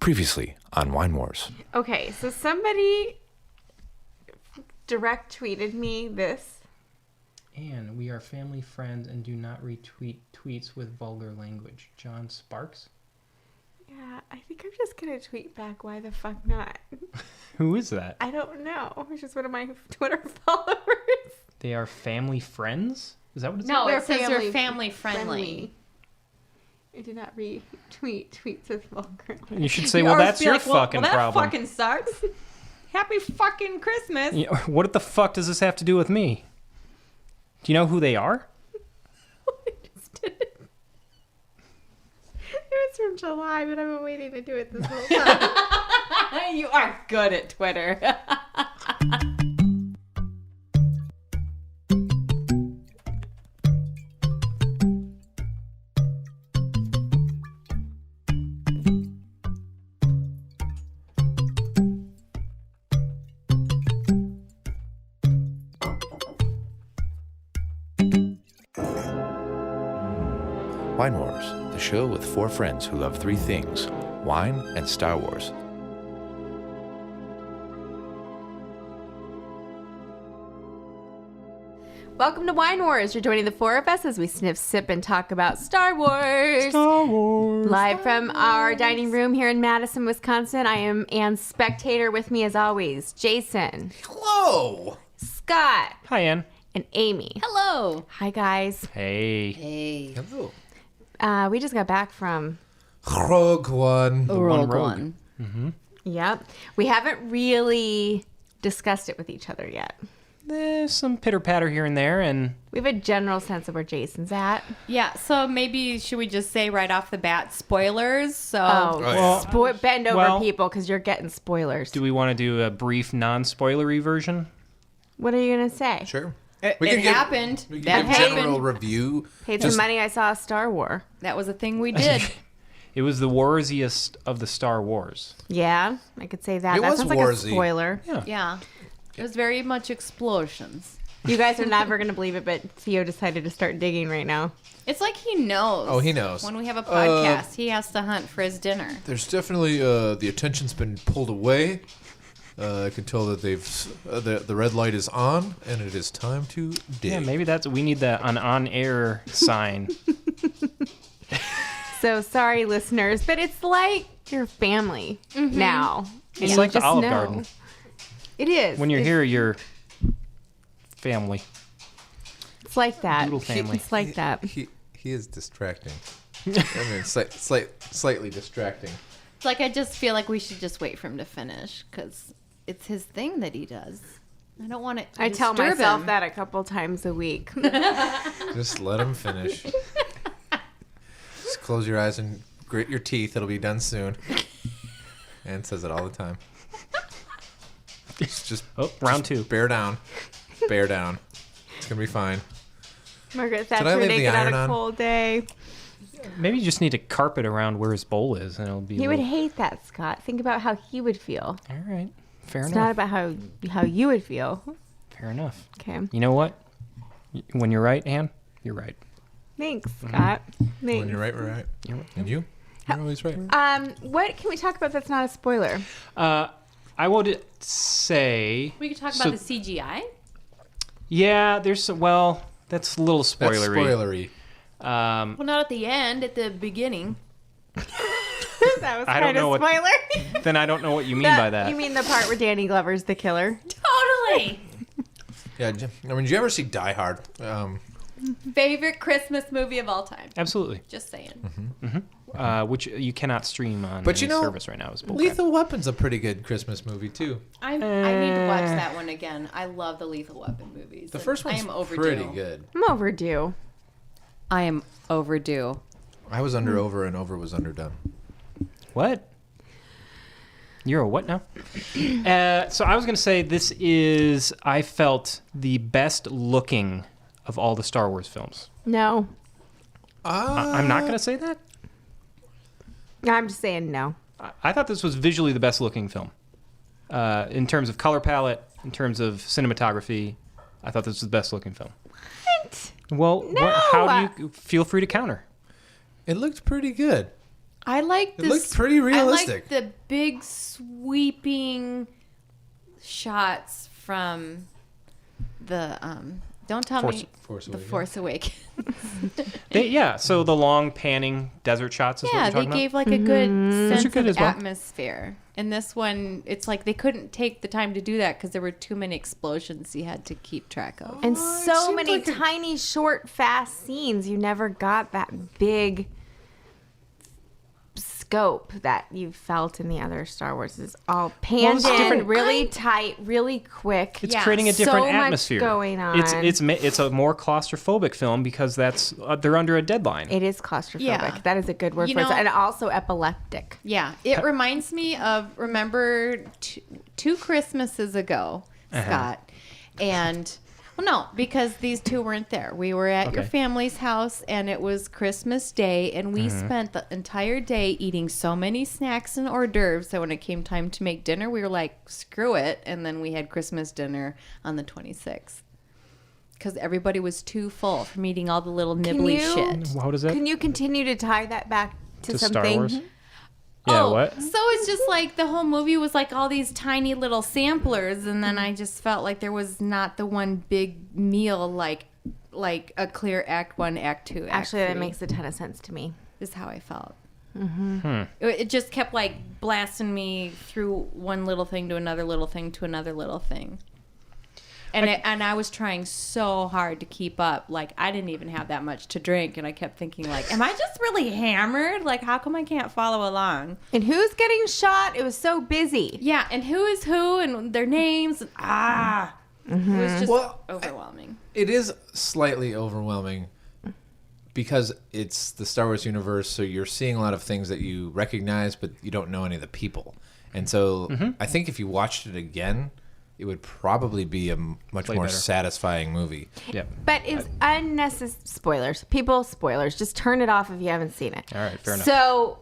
Previously on Wine Wars. Okay, so somebody direct tweeted me this. And we are family friends and do not retweet tweets with vulgar language. John Sparks? Yeah, I think I'm just going to tweet back, why the fuck not? Who is that? I don't know. It's just one of my Twitter followers. They are family friends? Is that what it says? No, We're it says they're family friendly. I did not retweet tweets with vulgar. You should say, well, that's your fucking problem. That fucking sucks. Happy fucking Christmas. Yeah, what the fuck does this have to do with me? Do you know who they are? I just did it. It was from July, but I've been waiting to do it this whole time. You are good at Twitter. Wine Wars, the show with four friends who love three things: wine and Star Wars. Welcome to Wine Wars. You're joining the four of us as we sniff, sip, and talk about Star Wars. Star Wars. Live from our dining room here in Madison, Wisconsin. I am Anne's spectator. With me as always, Jason. Hello! Scott. Hi, Ann. And Amy. Hello. Hi, guys. Hey. Hey. Hello. We just got back from... Rogue One. Rogue rogue. One. Yep. We haven't really discussed it with each other yet. There's some pitter-patter here and there, and... We have a general sense of where Jason's at. Yeah, so maybe should we just say right off the bat, spoilers? So yeah. Bend over, well- people, because you're getting spoilers. Do we want to do a brief, non-spoilery version? What are you going to say? Sure. it can happened. We That can give general happened. review. Paid some money, I saw a Star War. That was a thing we did. It was the warsiest of the Star Wars. Yeah, I could say that. It That was sounds like warsy. a spoiler. Yeah. It was very much explosions. You guys are never going to believe it, but Theo decided to start digging right now. It's like he knows. Oh, he knows. When we have a podcast, he has to hunt for his dinner. There's definitely the attention's been pulled away. I can tell that the red light is on, and it is time to dig. Yeah, maybe we need an on-air sign. So sorry, listeners, but it's like your family now. And It's you like the just Olive know. Garden. It is. When you're here, you're family. It's like that. Little family. It's like that. He is distracting. I mean, slightly distracting. It's like I just feel like we should just wait for him to finish because it's his thing that he does. I don't want it to I tell disturb myself him. that a couple times a week. Just let him finish. Just close your eyes and grit your teeth. It'll be done soon. Ann says it all the time. Just round two. bear down. Bear down. It's going to be fine. Margaret I Thatcher leave the naked on iron a on? cold day. Maybe you just need a carpet around where his bowl is, and it'll be. He would hate that, Scott. Think about how he would feel. All right, fair It's enough. not about how you would feel. Fair enough. Okay. You know what? When you're right, Ann, you're right. Thanks, Scott. When Thanks. you're right, we're right. You're right. And you? You're always right. What can we talk about that's not a spoiler? I would say. We could talk So- about the CGI. Yeah, there's some. Well, that's a little That's spoilery. spoilery. Well, not at the end, at the beginning. That was I don't kind of know what- spoiler. Then I don't know what you mean by that. You mean the part where Danny Glover's the killer? Totally. Yeah, I mean, did you ever see Die Hard? Favorite Christmas movie of all time. Absolutely. Just saying. Which you cannot stream on But you any know, service right now. Is bullcrap. Lethal Weapon's a pretty good Christmas movie, too. I need to watch that one again. I love the Lethal Weapon movies. The and first I one's am overdue. pretty good. I'm overdue. I am overdue. I was over and over was underdone. What? You're a what now? So I was going to say this is, I felt, the best looking of all the Star Wars films. No. I'm not going to say that. I'm just saying no. I thought this was visually the best looking film. In terms of color palette, in terms of cinematography, I thought this was the best looking film. What? Well, No! how do you feel free to counter? It looked pretty good. I like It looked pretty realistic. I like the big sweeping shots from the don't tell me Force the Awakens. Force Awakens. So the long panning desert shots is what Yeah, you're they talking gave like a good Those are sense good of as well. atmosphere. And this one, it's like they couldn't take the time to do that because there were too many explosions you had to keep track of. And it so seemed many like a- tiny, short, fast scenes. You never got that big scope that you felt in the other Star Wars. It's all panned it's in, different. really tight, really quick. It's Yeah. creating a different So much atmosphere. going on. It's a more claustrophobic film because that's they're under a deadline. It is claustrophobic. Yeah. That is a good word You for it. know- And also epileptic. Yeah, it reminds me of remember two Christmases ago, Scott, and well, no, because these two weren't there. We were at your Okay. family's house, and it was Christmas Day, and we spent the entire day eating so many snacks and hors d'oeuvres that when it came time to make dinner, we were like, "Screw it!" And then we had Christmas dinner on the 26th. Because everybody was too full from eating all the little nibbly you- shit. How does that Can you continue to tie that back to to something? Star Wars? Yeah, what? So it's just like the whole movie was like all these tiny little samplers, and then I just felt like there was not the one big meal like a clear Act 1, Act 2, Act Actually, that 3, makes a ton of sense to me. is how I felt. It just kept like blasting me through one little thing to another little thing to another little thing. And I was trying so hard to keep up. Like, I didn't even have that much to drink. And I kept thinking, like, am I just really hammered? Like, how come I can't follow along? And who's getting shot? It was so busy. Yeah, and who is who and their names. And, it was just Well, overwhelming. It is slightly overwhelming because it's the Star Wars universe, so you're seeing a lot of things that you recognize, but you don't know any of the people. And so I think if you watched it again, it would probably be a much Play more better. satisfying movie. Yeah. But it's unnecessary. Spoilers. People, spoilers. Just turn it off if you haven't seen it. All right, fair enough. So,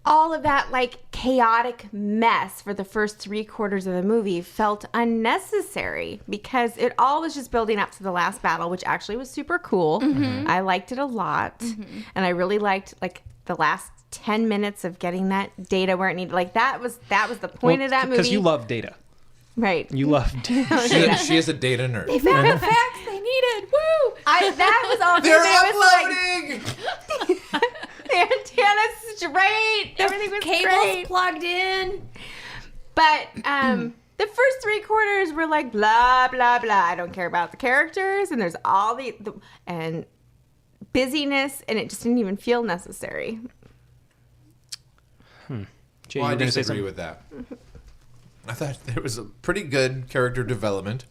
all of that like chaotic mess for the first 3/4 of the movie felt unnecessary because it all was just building up to the last battle, which actually was super cool. I liked it a lot, and I really liked like the last 10 minutes of getting that data where it needed. Like that was the point of that movie. Because you love data. Right. You love data. She is a data nerd. Found the facts they needed. Woo! That was all. They're It was uploading! like the antenna's straight. Everything was Cables great. plugged in. But the first 3/4 were like blah blah blah. I don't care about the characters, and there's all the and busyness, and it just didn't even feel necessary. Jay, Well, I you were gonna say disagree something? with that. I thought there was a pretty good character development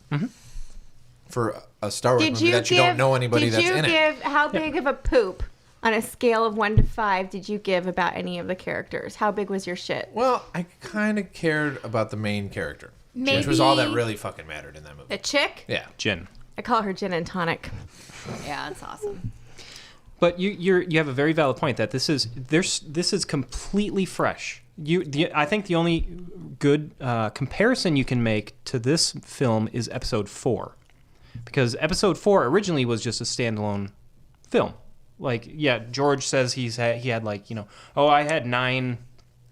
for a Star Wars movie that you don't know anybody that's in it. Did you give how big of a poop on a scale of 1 to 5 did you give about any of the characters? How big was your shit? Well, I kind of cared about the main character, which was all that really fucking mattered in that movie. The chick? Yeah. Gin. I call her gin and tonic. Yeah, that's awesome. But you have a very valid point that this is completely fresh. I think the only good comparison you can make to this film is Episode 4, because Episode 4 originally was just a standalone film. Like, yeah, George says he had like, I had 9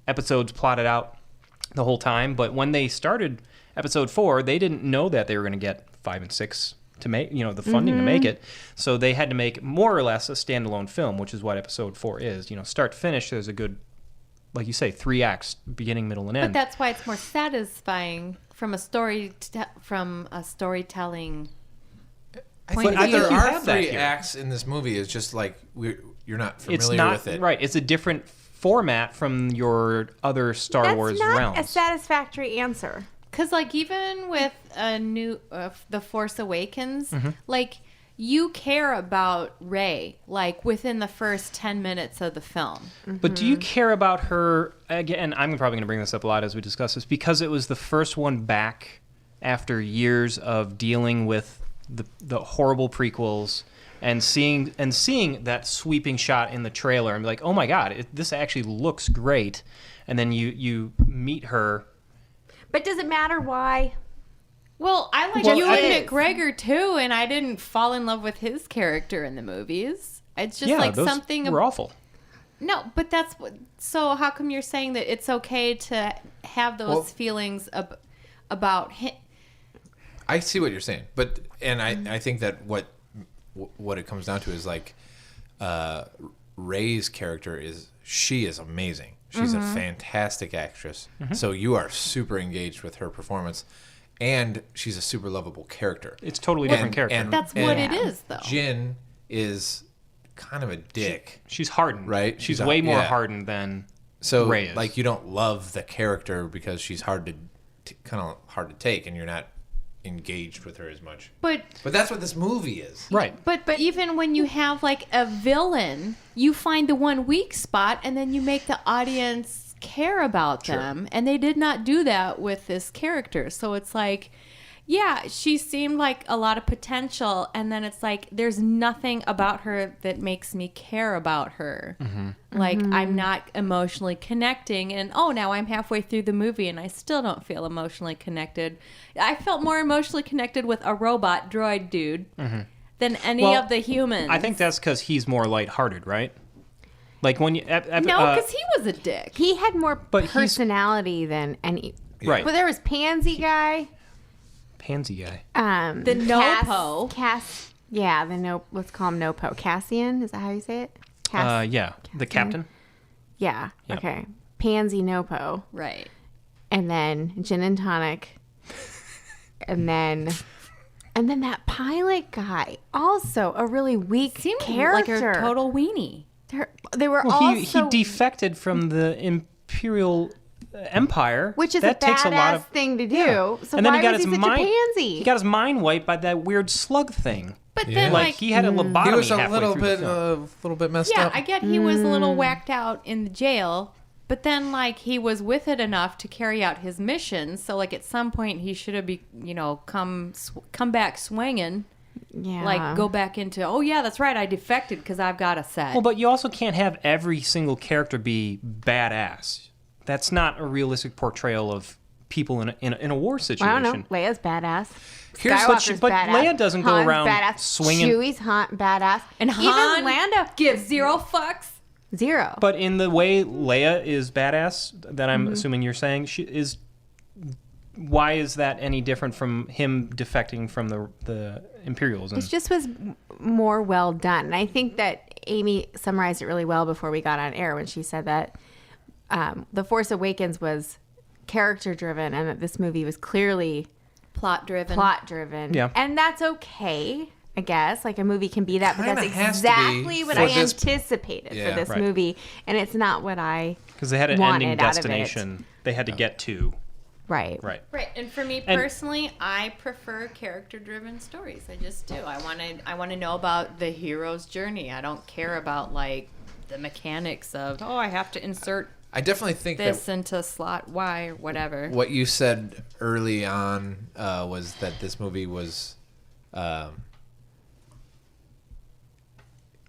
episodes plotted out the whole time, but when they started Episode 4, they didn't know that they were going to get 5 and 6 to make, the funding to make it. So they had to make more or less a standalone film, which is what Episode 4 is. Start to finish, there's a good, like you say, 3 acts, beginning, middle, and end. But that's why it's more satisfying from a storytelling. I Point think of view. there You are have that 3 here. acts in this movie. It's just like you're not familiar It's not with it. right. It's a different format from your other Star Wars That's not realms. a satisfactory answer. Because, like, even with The Force Awakens, like, you care about Rey, like, within the first 10 minutes of the film. But do you care about her, again, I'm probably going to bring this up a lot as we discuss this, because it was the first one back after years of dealing with the horrible prequels and seeing that sweeping shot in the trailer and be like, oh my God, this actually looks great. And then you meet her. But does it matter why? Well, I like Well, Ewan it is. McGregor, too, and I didn't fall in love with his character in the movies. It's just Yeah, like those something... were awful. No, but that's what. So how come you're saying that it's okay to have those feelings about him? I see what you're saying, but I think that what it comes down to is like Ray's character is amazing. She's a fantastic actress. So you are super engaged with her performance, and she's a super lovable character. It's totally different character. And That's what it is, though. Jin is kind of a dick. She's hardened, right? She's way more hardened than Ray is. Like, you don't love the character because she's hard to take, and you're not engaged with her as much. But that's what this movie is. Right. But even when you have like a villain, you find the one weak spot and then you make the audience care about them. And they did not do that with this character. So it's like, yeah, she seemed like a lot of potential, and then it's like there's nothing about her that makes me care about her. Like, I'm not emotionally connecting, and now I'm halfway through the movie and I still don't feel emotionally connected. I felt more emotionally connected with a robot droid dude than any of the humans. I think that's because he's more lighthearted, right? Like when you no, because he was a dick. He had more personality than any. Right. But there was Pansy guy. Pansy guy. The Nopo. Let's call him Nopo. Cassian, is that how you say it? Yeah, the captain. Yeah, Yep. okay. Pansy Nopo. Right. And then Gin and Tonic. and then that pilot guy. Also a really weak character. Like a total weenie. They were all he defected from the Imperial Empire, which is that a takes a lot of thing to do. Yeah. So and then why he got was his he such mind, a pansy? He got his mind wiped by that weird slug thing. But then, like he had a lobotomy. He was a halfway little through the film. bit messed up. Yeah, I get he was a little whacked out in the jail, but then like he was with it enough to carry out his mission. So like at some point he should have come back swinging. Yeah. Like go back into that's right, I defected because I've got a set. Well, but you also can't have every single character be badass. That's not a realistic portrayal of people in a war situation. I don't know. Leia's badass. But badass. Leia doesn't go Han's around badass. swinging. Chewie's badass. and even Han Lando gives 0 fucks. 0. But in the way Leia is badass, that I'm assuming you're saying, she is. Why is that any different from him defecting from the Imperials? It just was more well done. And I think that Amy summarized it really well before we got on air when she said that The Force Awakens was character driven and that this movie was clearly Plot driven. Yeah. And that's okay, I guess. Like a movie can be that, but Kinda that's has to be exactly what for I this- anticipated for Yeah. this Right. movie. And it's not what I because they had an wanted ending out of it. destination they had to get to. Right. Right. Right, and for me personally, I prefer character-driven stories. I just do. I want to know about the hero's journey. I don't care about like the mechanics of I have to insert I definitely think this that into slot Y or whatever. what you said early on was that this movie was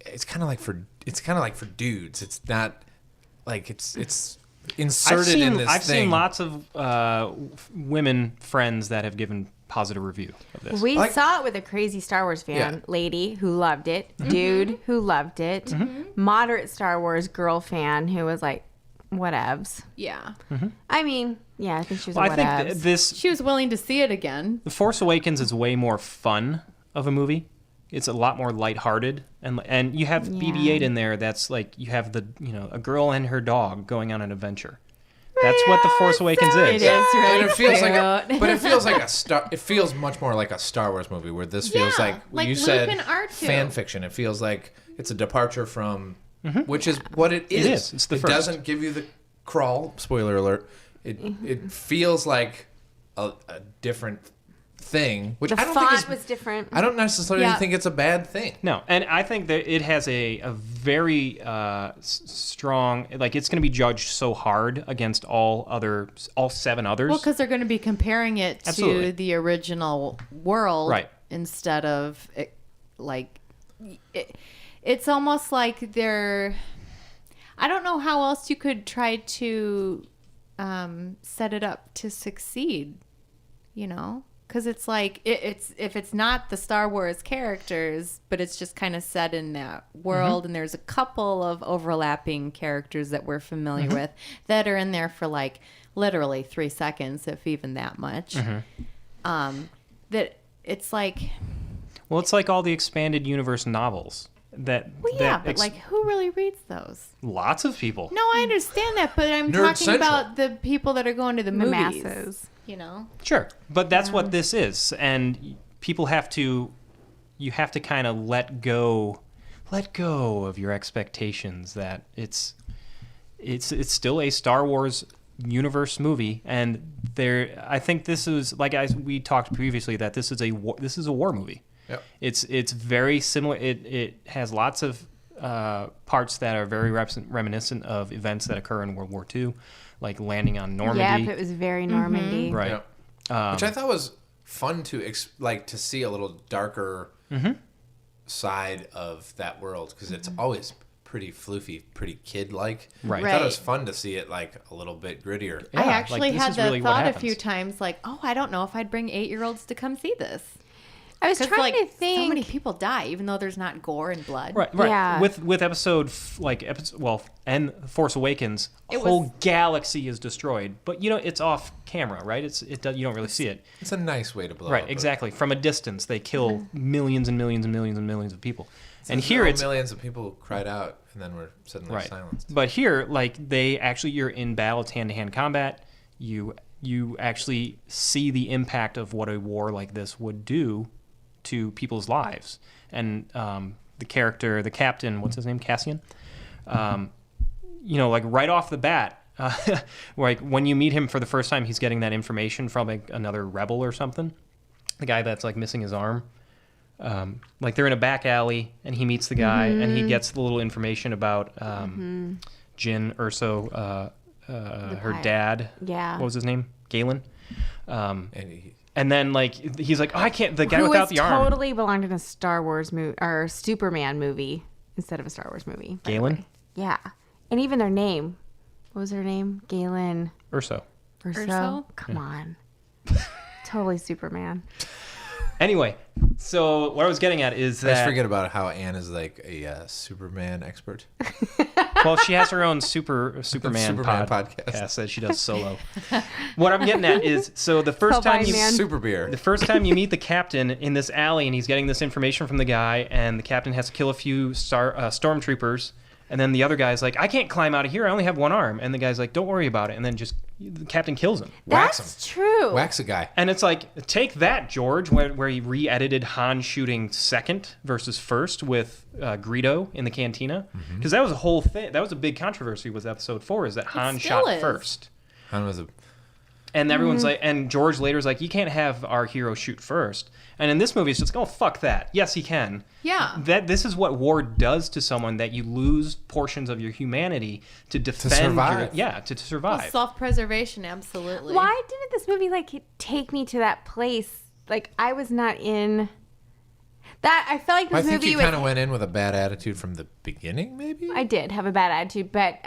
it's kind of like for dudes. It's not like it's inserted in this I've thing. seen lots of women friends that have given positive review of this. We Like- saw it with a crazy Star Wars fan, Yeah. lady who loved it, dude who loved it, moderate Star Wars girl fan who was like, whatevs. Yeah, I mean, yeah, I think she was Well, a I whatevs. think this she was willing to see it again. The Force Awakens is way more fun of a movie. It's a lot more lighthearted, and you have BB-8 in there. That's like you have a girl and her dog going on an adventure. That's what The Force Awakens is. It is really And it feels cute. but it feels like it feels much more like a Star Wars movie, where this feels Yeah, like like you Luke said and R2. fan fiction. It feels like it's a departure from, which is what it is. It is. It's the it first. doesn't give you the crawl. Spoiler alert. It feels like a different thing, which The I don't think font is, was different. I don't necessarily Yeah. think it's a bad thing. No, and I think that it has a very strong, like it's going to be judged so hard against all 7 others. Well, because they're going to be comparing it to Absolutely. the original world, Right. Instead of it's almost like they're. I don't know how else you could try to set it up to succeed. Because it's like if it's not the Star Wars characters, but it's just kind of set in that world, and there's a couple of overlapping characters that we're familiar with that are in there for like literally 3 seconds, if even that much. That it's like, Well, it's like all the expanded universe novels that. well, yeah, but like who really reads those? lots of people. No, I understand that, but I'm Nerd talking Central. about the people that are going to the The movies. masses. You know. Sure, but that's what this is, and people have to. You have to kind of let go of your expectations that it's still a Star Wars universe movie, and I think this is like we talked previously that this is a war movie. Yep. It's very similar. It has lots of parts that are very reminiscent of events that occur in World War II, like landing on Normandy. Yep, it was very Normandy. Right. Which I thought was fun to to see a little darker side of that world, because it's always pretty floofy, pretty kid-like. Right. I thought it was fun to see it like a little bit grittier. Yeah, I actually like, this had is the really what thought a happens. few times, like, oh, I don't know if I'd bring 8-year-olds to come see this. I was Because trying like to think. so many people die, even though there's not gore and blood. Right. Yeah. With episode and Force Awakens, a whole galaxy is destroyed, but it's off camera, right? You don't really see it. It's a nice way to blow Right, up. exactly. From a distance, they kill millions and millions and millions and millions of people. And So here it's millions of people cried out, and then were suddenly right. silenced. But here, like you're in battle, it's hand-to-hand combat. You actually see the impact of what a war like this would do to people's lives. And the captain, what's his name, Cassian? Like right off the bat, like when you meet him for the first time, he's getting that information from like another rebel or something. The guy that's like missing his arm. Like they're in a back alley, and he meets the guy, and he gets the little information about Jyn Erso, her pilot. dad. Yeah. What was his name? Galen. And And then like he's like, oh, I can't. The guy Who without is the arm. totally belonged in a Star Wars movie or Superman movie instead of a Star Wars movie. by the Galen? way. Yeah, and even their name. What was her name? Galen Urso. Urso. Urso? Come on. Totally Superman. Anyway, so what I was getting at is I just that forget about how Anne is like a Superman expert. well, she has her own Superman Superman podcast. that she does solo. What I'm getting at is so the first Tell time by you man. Super beer. the first time you meet the captain in this alley, and he's getting this information from the guy, and the captain has to kill a few stormtroopers, and then the other guy's like, I can't climb out of here, I only have one arm, and the guy's like, don't worry about it, and then just the captain kills him. Wax That's him. true. Wax a guy. And it's like, take that, George, where he re-edited Han shooting second versus first with Greedo in the cantina. Because that was a whole thing. That was a big controversy with episode 4, is that Han still shot is. first. Han was a And everyone's like, and George later's like, you can't have our hero shoot first. And in this movie, it's just, oh, fuck that. Yes, he can. Yeah. This is what war does to someone, that you lose portions of your humanity to defend. survive. To survive. Self-preservation, absolutely. Why didn't this movie take me to that place? Like I was not in that. I felt like I this think movie you was. kind of went in with a bad attitude from the beginning, maybe? I did have a bad attitude, but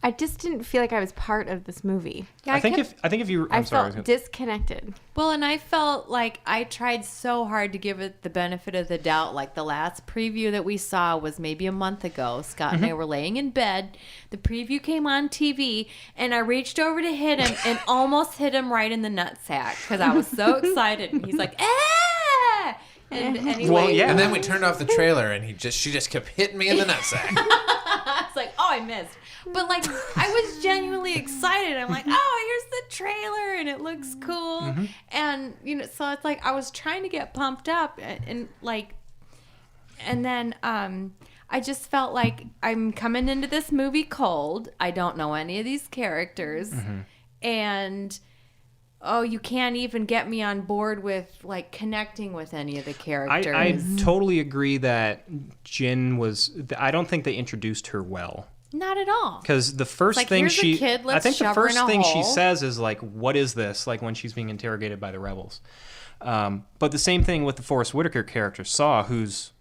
I just didn't feel like I was part of this movie. Yeah, I think if you, I I'm sorry. felt disconnected. Well, and I felt like I tried so hard to give it the benefit of the doubt. Like the last preview that we saw was maybe a month ago. Scott and I were laying in bed. The preview came on TV, and I reached over to hit him and almost hit him right in the nutsack because I was so excited. And he's like, ah! And anyway, Well, yeah. And then we turned off the trailer, and she just kept hitting me in the nutsack. it's like, oh, I missed. But like, I was genuinely excited. I'm like, oh, here's the trailer, and it looks cool. And so it's like I was trying to get pumped up, and then I just felt like I'm coming into this movie cold. I don't know any of these characters, and you can't even get me on board with like connecting with any of the characters. I totally agree that Jyn was. I don't think they introduced her well. Not at all. Because the first like, thing here's a kid, I let's think the shove her first in a thing she hole. says is like, "What is this?" Like when she's being interrogated by the rebels. But the same thing with the Forrest Whitaker character, Saw, who's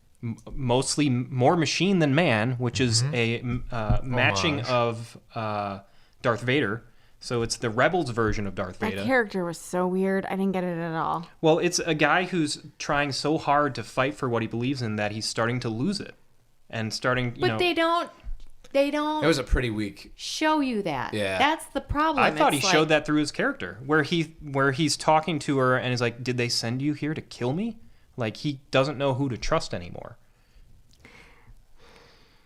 mostly more machine than man, which is a matching Homage. of Darth Vader. So it's the Rebels version of Darth That Vader. character was so weird. I didn't get it at all. Well, it's a guy who's trying so hard to fight for what he believes in that he's starting to lose it. And starting, But they don't It was a pretty weak. show you that. Yeah. That's the problem. I thought he It's showed that through his character, where he's talking to her and is like, "Did they send you here to kill me?" Like he doesn't know who to trust anymore.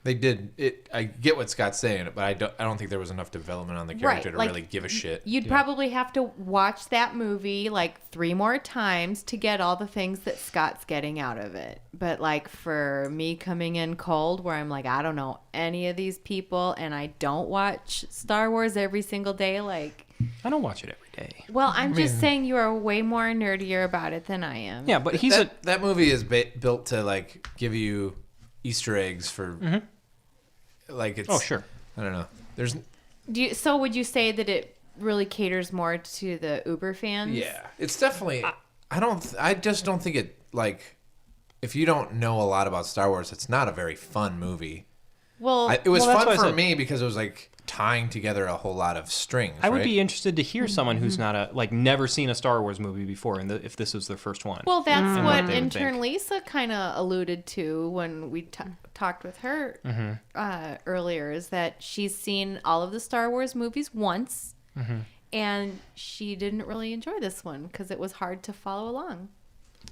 They did it. I get what Scott's saying, but I don't think there was enough development on the character to like, really give a shit. You'd probably have to watch that movie like 3 more times to get all the things that Scott's getting out of it. But like for me coming in cold, where I'm like, I don't know any of these people, and I don't watch Star Wars every single day, like. I don't watch it every day. Well, I'm just saying you are way more nerdier about it than I am. Yeah, but that movie is built to like give you Easter eggs for like it's. Oh, sure. I don't know. There's. So would you say that it really caters more to the Uber fans? Yeah, it's definitely. I just don't think it like. If you don't know a lot about Star Wars, it's not a very fun movie. Well, It was Well, that's fun what I for said. me because it was like tying together a whole lot of strings. I would right? be interested to hear someone who's not never seen a Star Wars movie before, and if this was their first one. Well, that's what what they would intern think. Lisa kind of alluded to when we talked with her earlier, is that she's seen all of the Star Wars movies once, and she didn't really enjoy this one because it was hard to follow along.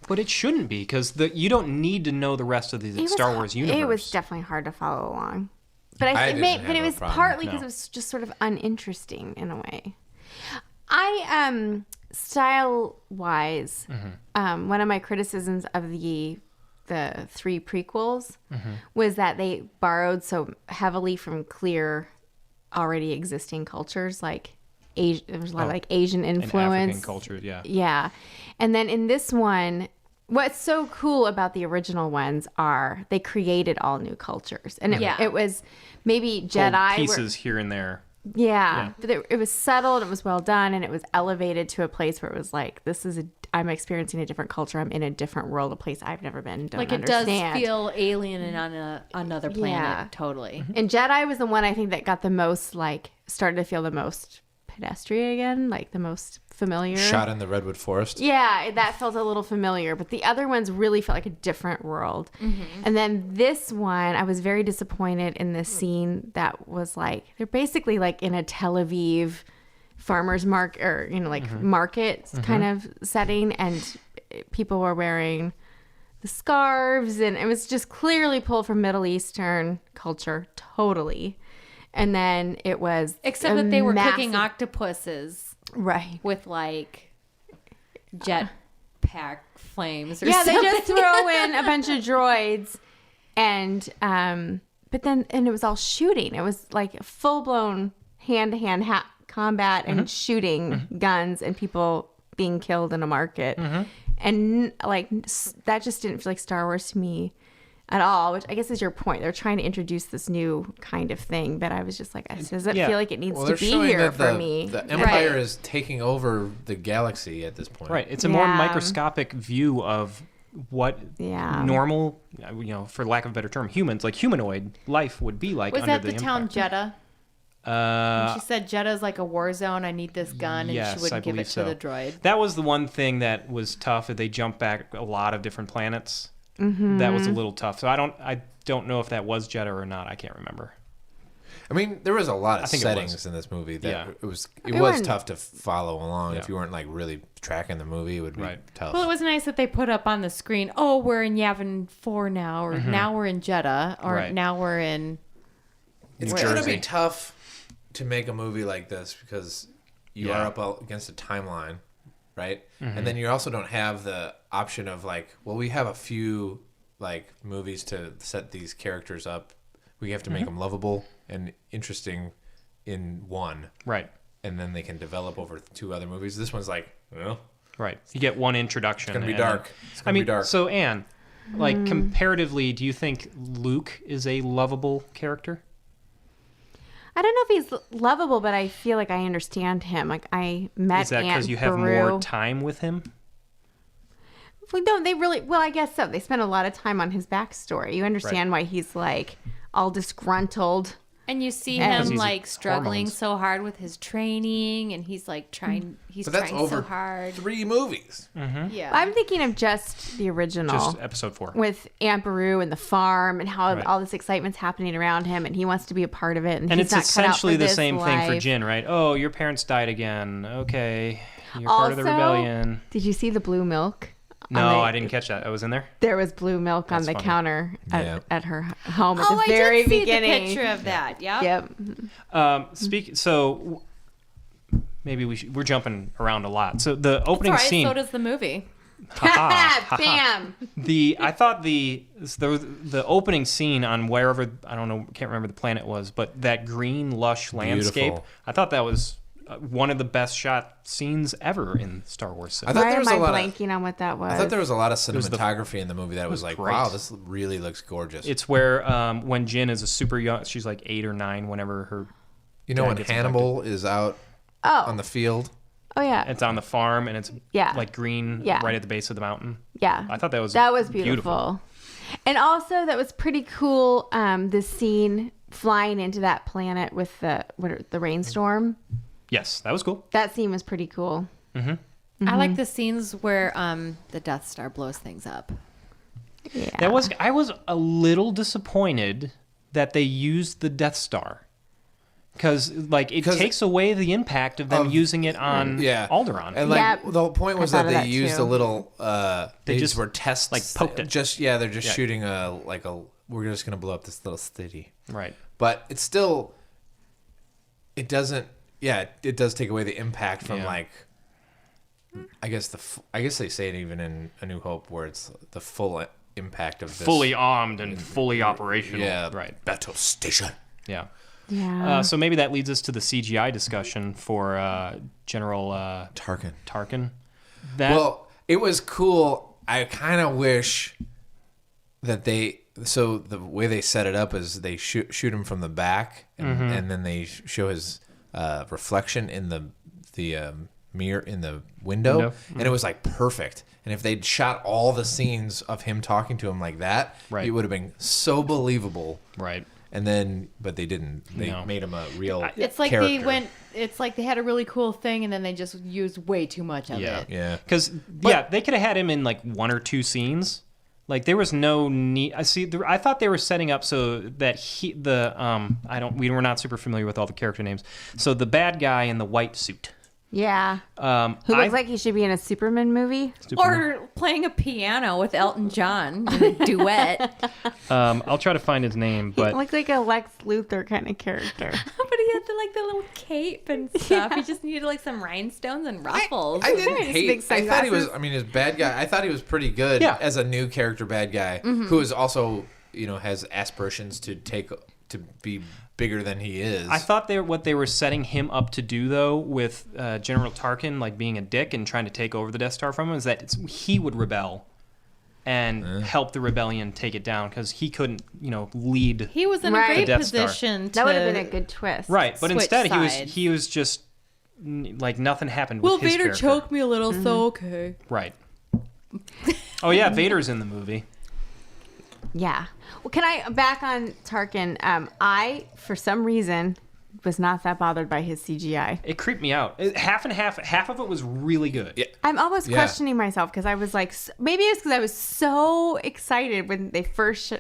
But it shouldn't be, because you don't need to know the rest of the Star Wars universe. It was definitely hard to follow along. But I it didn't made, have but it a was problem. partly because No. it was just sort of uninteresting in a way. I style wise, one of my criticisms of the 3 prequels was that they borrowed so heavily from clear, already existing cultures, like there was a lot of like Asian And influence. African culture, yeah. Yeah. And then in this one, what's so cool about the original ones are they created all new cultures. And it was maybe Pulled Jedi. pieces here and there. Yeah. But it was subtle and it was well done and it was elevated to a place where it was like, I'm experiencing a different culture. I'm in a different world, a place I've never been. Don't Like it understand. does feel alien and on another planet, Yeah. totally. And Jedi was the one I think that got the most, like, started to feel the most pedestrian again, like the most familiar. Shot in the redwood forest. Yeah, that felt a little familiar, but the other ones really felt like a different world. And then this one, I was very disappointed in this scene that was like, they're basically like in a Tel Aviv farmer's market, or, market kind of setting, and people were wearing the scarves, and it was just clearly pulled from Middle Eastern culture, totally. And then it was Except a that they were massive- cooking octopuses right. with like jet pack flames or Yeah, something. they just throw in a bunch of droids, and but then it was all shooting. It was like full blown hand to hand combat and shooting guns and people being killed in a market, and like that just didn't feel like Star Wars to me at all. Which I guess is your point. They're trying to introduce this new kind of thing, but I was just like, it doesn't feel like it needs Well, to they're be showing here that for me. the Empire Right. is taking over the galaxy at this point. Right. It's a more Yeah. microscopic view of what Yeah. normal, for lack of a better term, humans, like humanoid life would be like Was under that the the town Empire. Jeddah? And she said Jeddah's like a war zone. I need this gun, and Yes, she wouldn't I give it believe to so. the droid. That was the one thing that was tough. They jumped back a lot of different planets. That was a little tough. So I don't know if that was Jeddah or not. I can't remember. I mean, there was a lot of think it was. settings in this movie that Yeah. it was weren't- tough to follow along. Yeah. If you weren't like really tracking the movie, it would be Right. tough. Well, it was nice that they put up on the screen, oh, we're in Yavin 4 now, or now we're in Jeddah, or Right. now we're in... It's Where gonna is be he? tough to make a movie like this because you Yeah. are up against a timeline, right? And then you also don't have the option of like, well, we have a few like movies to set these characters up. We have to make them lovable and interesting in one, Right. and then they can develop over 2 other movies. This one's like, well, Right. You get one introduction. it's gonna be and- dark. It's gonna be dark. So Anne, like comparatively, do you think Luke is a lovable character? I don't know if he's lovable, but I feel like I understand him. Like I met Is that Aunt because you have Beru. more time with him? Well, no, they really. Well, I guess so. They spent a lot of time on his backstory. You understand why he's like all disgruntled And you see And- him Because he's like struggling hormones. so hard with his training, and he's like trying. He's But that's trying over so hard. 3 movies. Yeah. I'm thinking of just the original. Just episode 4. With Aunt Beru and the farm and how Right. all this excitement's happening around him and he wants to be a part of it. And And he's it's not cut out essentially for the this same thing for life. Jin, right? Oh, your parents died again. Okay. You're part of the Also, rebellion. Did you see the blue milk? No, I didn't catch that. I was in there. There was blue milk on That's the funny. counter Yeah. at her home at Oh, the I very did see beginning. the picture of that. Yep. Yep. So maybe we're jumping around a lot. So the That's opening all right. scene. So does the movie. Bam. I thought the opening scene on wherever, I don't know, can't remember the planet was, but that green lush landscape. Beautiful. I thought that was one of the best shot scenes ever in Star Wars. I thought Why there was am I a lot blanking on what that was? I thought there was a lot of was the- cinematography in the movie that was like, great. wow, this really looks gorgeous. It's where when Jin is a super young, she's like 8 or 9 whenever her. You know dad when gets Hannibal is out on the field? Oh, yeah. It's on the farm and it's Yeah. like green Yeah. right at the base of the mountain. Yeah. I thought that was beautiful. And also that was pretty cool. The scene flying into that planet with the rainstorm. Yes, that was cool. That scene was pretty cool. I like the scenes where the Death Star blows things up. Yeah. I was a little disappointed that they used the Death Star. Because it takes away the impact of them using it on Alderaan. And like Yeah, the whole point was I that thought they of that used too. a little they just, were tests like, poked it. They're just shooting we're just gonna blow up this little city. Right. But it's still it doesn't it does take away the impact from like I guess they say it even in A New Hope where it's the full impact of this Fully armed and fully operational. yeah Right. battle station. Yeah. Yeah. So maybe that leads us to the CGI discussion for General Tarkin. That It was cool. I kind of wish that so the way they set it up is they shoot him from the back, and then they show his reflection in the mirror in the window, and it was like perfect. And if they'd shot all the scenes of him talking to him like that, Right. it would have been so believable. right. And then, but they didn't. They No. made him a real. It's like character. it's like they had a really cool thing and then they just used way too much of Yeah. it. Yeah. Because they could have had him in like 1 or 2 scenes. Like there was no need. I thought they were setting up so that we were not super familiar with all the character names. So the bad guy in the white suit. Yeah. Who looks like he should be in a Superman movie. Or playing a piano with Elton John in a duet. I'll try to find his name, He but looked like a Lex Luthor kind of character. But he had the little cape and stuff. He just needed like some rhinestones and ruffles. I didn't Big hate. I thought he was. sunglasses. I mean, his bad guy. I thought he was pretty good Yeah. as a new character, bad guy who is also, has aspirations to be bigger than he is. I thought what they were setting him up to do though with General Tarkin like being a dick and trying to take over the Death Star from him is that he would rebel and help the rebellion take it down because he couldn't lead. He was in Right. a great The Death Star. position to That would have been a good twist. Right, but switch instead sides. he was just like nothing happened Well, with his Vader character. choked me a little, so okay. Right. Oh yeah, Vader's in the movie. Yeah. Well, can I back on Tarkin? I, for some reason, was not that bothered by his CGI. It creeped me out. Half and half. Half of it was really good. Yeah. I'm almost Yeah. questioning myself because I was like, maybe it's because I was so excited when they first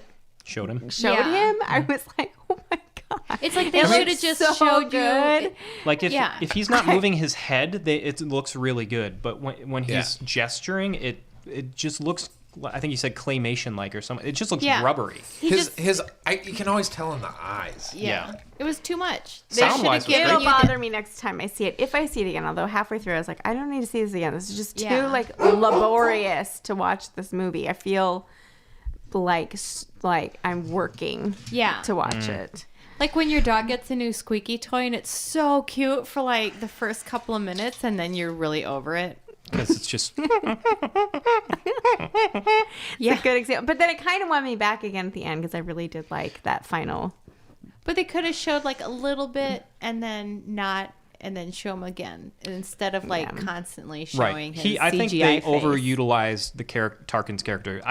Showed him. showed Yeah. him. I was like, oh my God. It's like they It should looked have just so showed good. you. Like Yeah. if he's not moving his head, it looks really good. But when he's gesturing, it just looks. I think you said claymation like or something. It just looks Yeah. rubbery. you can always tell in the eyes. Yeah. It was too much. Sound-wise, They should have It'll given you bother me next time I see it. If I see it again, although halfway through I was like, I don't need to see this again. This is just too Yeah. laborious to watch this movie. I feel like I'm working to watch it. like when your dog gets a new squeaky toy and it's so cute for like the first couple of minutes and then you're really over it. Because it's just It's a good example. But then it kind of won me back again at the end because I really did like that final. But they could have showed like a little bit and then not and then show him again instead of like constantly showing Right. his CGI I think they face. overutilized the Tarkin's character.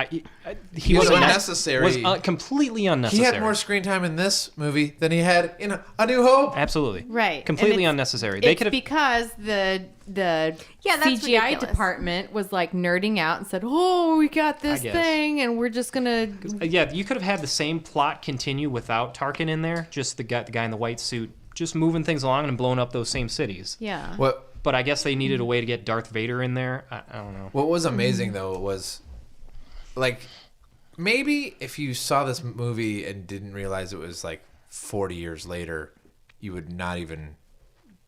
He was was unnecessary. Was completely He unnecessary. had more screen time in this movie than he had in A New Hope. Absolutely. Right. Completely And unnecessary. They It's could have. because the that's CGI ridiculous. department was like nerding out and said, "Oh, we got this guess. thing, and we're just gonna." Yeah, you could have had the same plot continue without Tarkin in there. Just the guy in the white suit, just moving things along and blowing up those same cities. Yeah. But I guess they needed a way to get Darth Vader in there. I don't know. What was amazing though was, like, maybe if you saw this movie and didn't realize it was like 40 years later, you would not even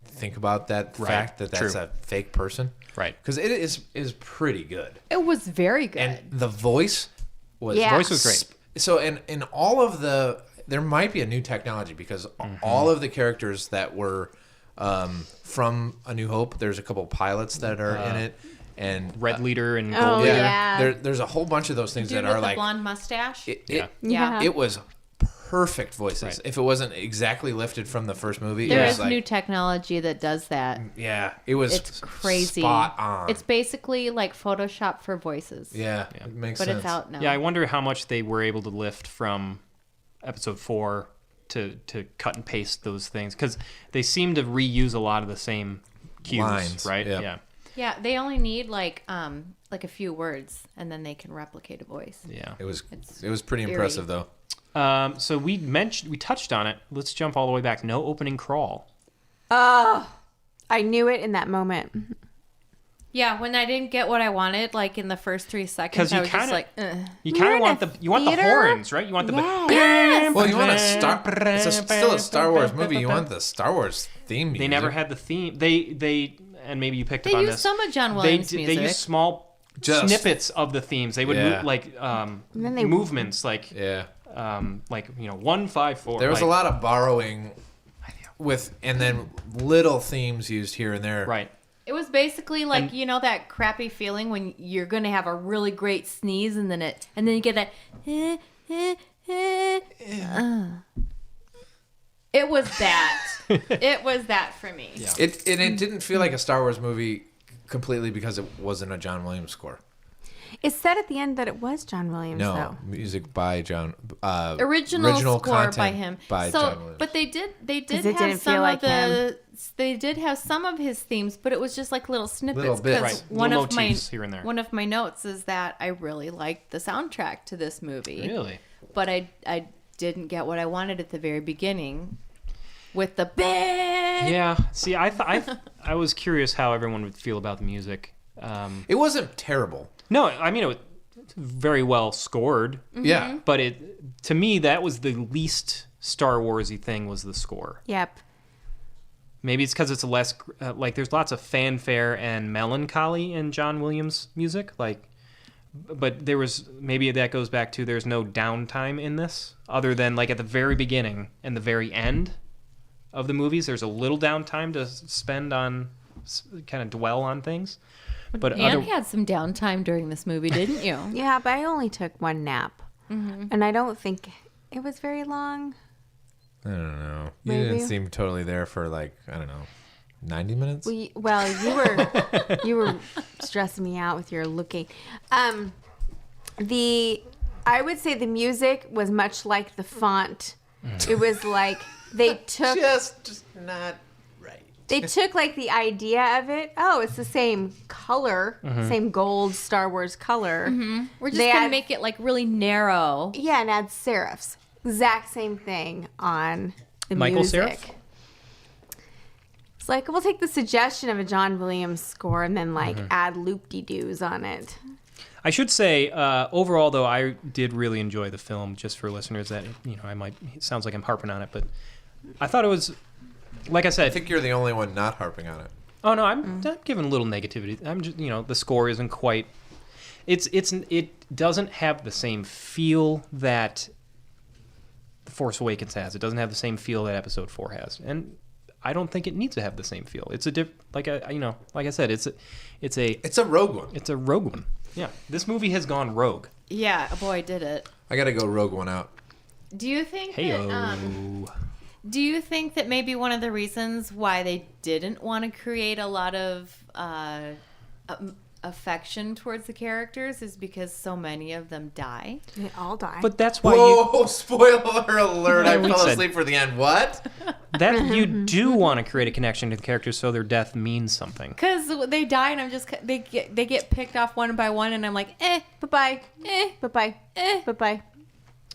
think about that fact that that's True. a fake person. Right. Because it is pretty good. It was very good. And the voice was Yeah. Voice was great. So in all of there might be a new technology because all of the characters that were from A New Hope, there's a couple pilots that are in it, and Red Leader and Oh, Gold Leader. yeah. there's a whole bunch of those things Dude that with are the like blonde mustache. Yeah. it was perfect voices. Right. If it wasn't exactly lifted from the first movie, There it is was like, new technology that does that. yeah, it was It's crazy. spot on. It's basically like Photoshop for voices. yeah, it makes But sense. it's out now. Yeah, I wonder how much they were able to lift from episode 4 to cut and paste those things because they seem to reuse a lot of the same cues, Lines, right? yep. Yeah. Yeah, they only need like a few words, and then they can replicate a voice. Yeah. It was It's pretty eerie. impressive though. So we touched on it. Let's jump all the way back. No opening crawl. Oh, I knew it in that moment. Yeah, when I didn't get what I wanted, like in the first 3 seconds, you I was just kinda- like, You We're kind in of want a the theater? horns, right? You want the Yes. Well, you want still a Star Wars movie. You want the Star Wars theme music. They never had the theme. They and maybe you picked They up on used this. some of John Williams' They music. used small Just- snippets of the themes. They would Yeah. move like then they- movements like Yeah. 154. There was like, a lot of borrowing and then little themes used here and there. right. It was basically like that crappy feeling when you're gonna have a really great sneeze and then you get that. It was that. It was that for me. Yeah. It didn't feel like a Star Wars movie completely because it wasn't a John Williams score. It said at the end that it was John Williams, No, though. music by John. Original score content by him. by so, John Williams. but they did 'Cause it have didn't some feel of like the. They did have some of his themes, but it was just like little snippets. Little bits. 'cause Right. One Little of my motifs here and there. one of my notes is that I really liked the soundtrack to this movie. Really? But I didn't get what I wanted at the very beginning, with the bang. Yeah. See, I was curious how everyone would feel about the music. It wasn't terrible. No, I mean it was very well scored, Yeah. but to me that was the least Star Warsy thing was the score. Yep. Maybe it's because it's less like there's lots of fanfare and melancholy in John Williams' music, but there was maybe that goes back to there's no downtime in this other than like at the very beginning and the very end of the movies. There's a little downtime to spend on kind of dwell on things, but Anne had some downtime during this movie, didn't you? Yeah, but I only took one nap. And I don't think it was very long. I don't know. You Maybe. didn't seem totally there for like, I don't know, 90 minutes? You were stressing me out with your looking. I would say the music was much like the font. It was like they took just not right. they took like the idea of it. Oh, it's the same color, same gold Star Wars color. We're just They gonna add- make it like really narrow. Yeah, and add serifs. Exact same thing on the Michael music. Serif? It's like we'll take the suggestion of a John Williams score and then like add loop-de-doos on it. I should say, overall, though, I did really enjoy the film. Just for listeners that it sounds like I'm harping on it, but I thought it was, like I said. I think you're the only one not harping on it. Oh no, I'm giving a little negativity. I'm just, the score isn't quite. It doesn't have the same feel that The Force Awakens has. It doesn't have the same feel that Episode 4 has, and I don't think it needs to have the same feel. It's a like I said, it's a Rogue One. It's a Rogue One. Yeah, this movie has gone rogue. Yeah, boy, did it. I got to go Rogue One out. Do you think Hey-o. that Do you think that maybe one of the reasons why they didn't want to create a lot of affection towards the characters is because so many of them die? They all die. But that's why Whoa! Spoiler alert! I we fell said- asleep for the end. What? you do want to create a connection to the characters so their death means something. Because they die and I'm just they get picked off one by one and I'm like, bye-bye. eh. Bye-bye. Bye-bye.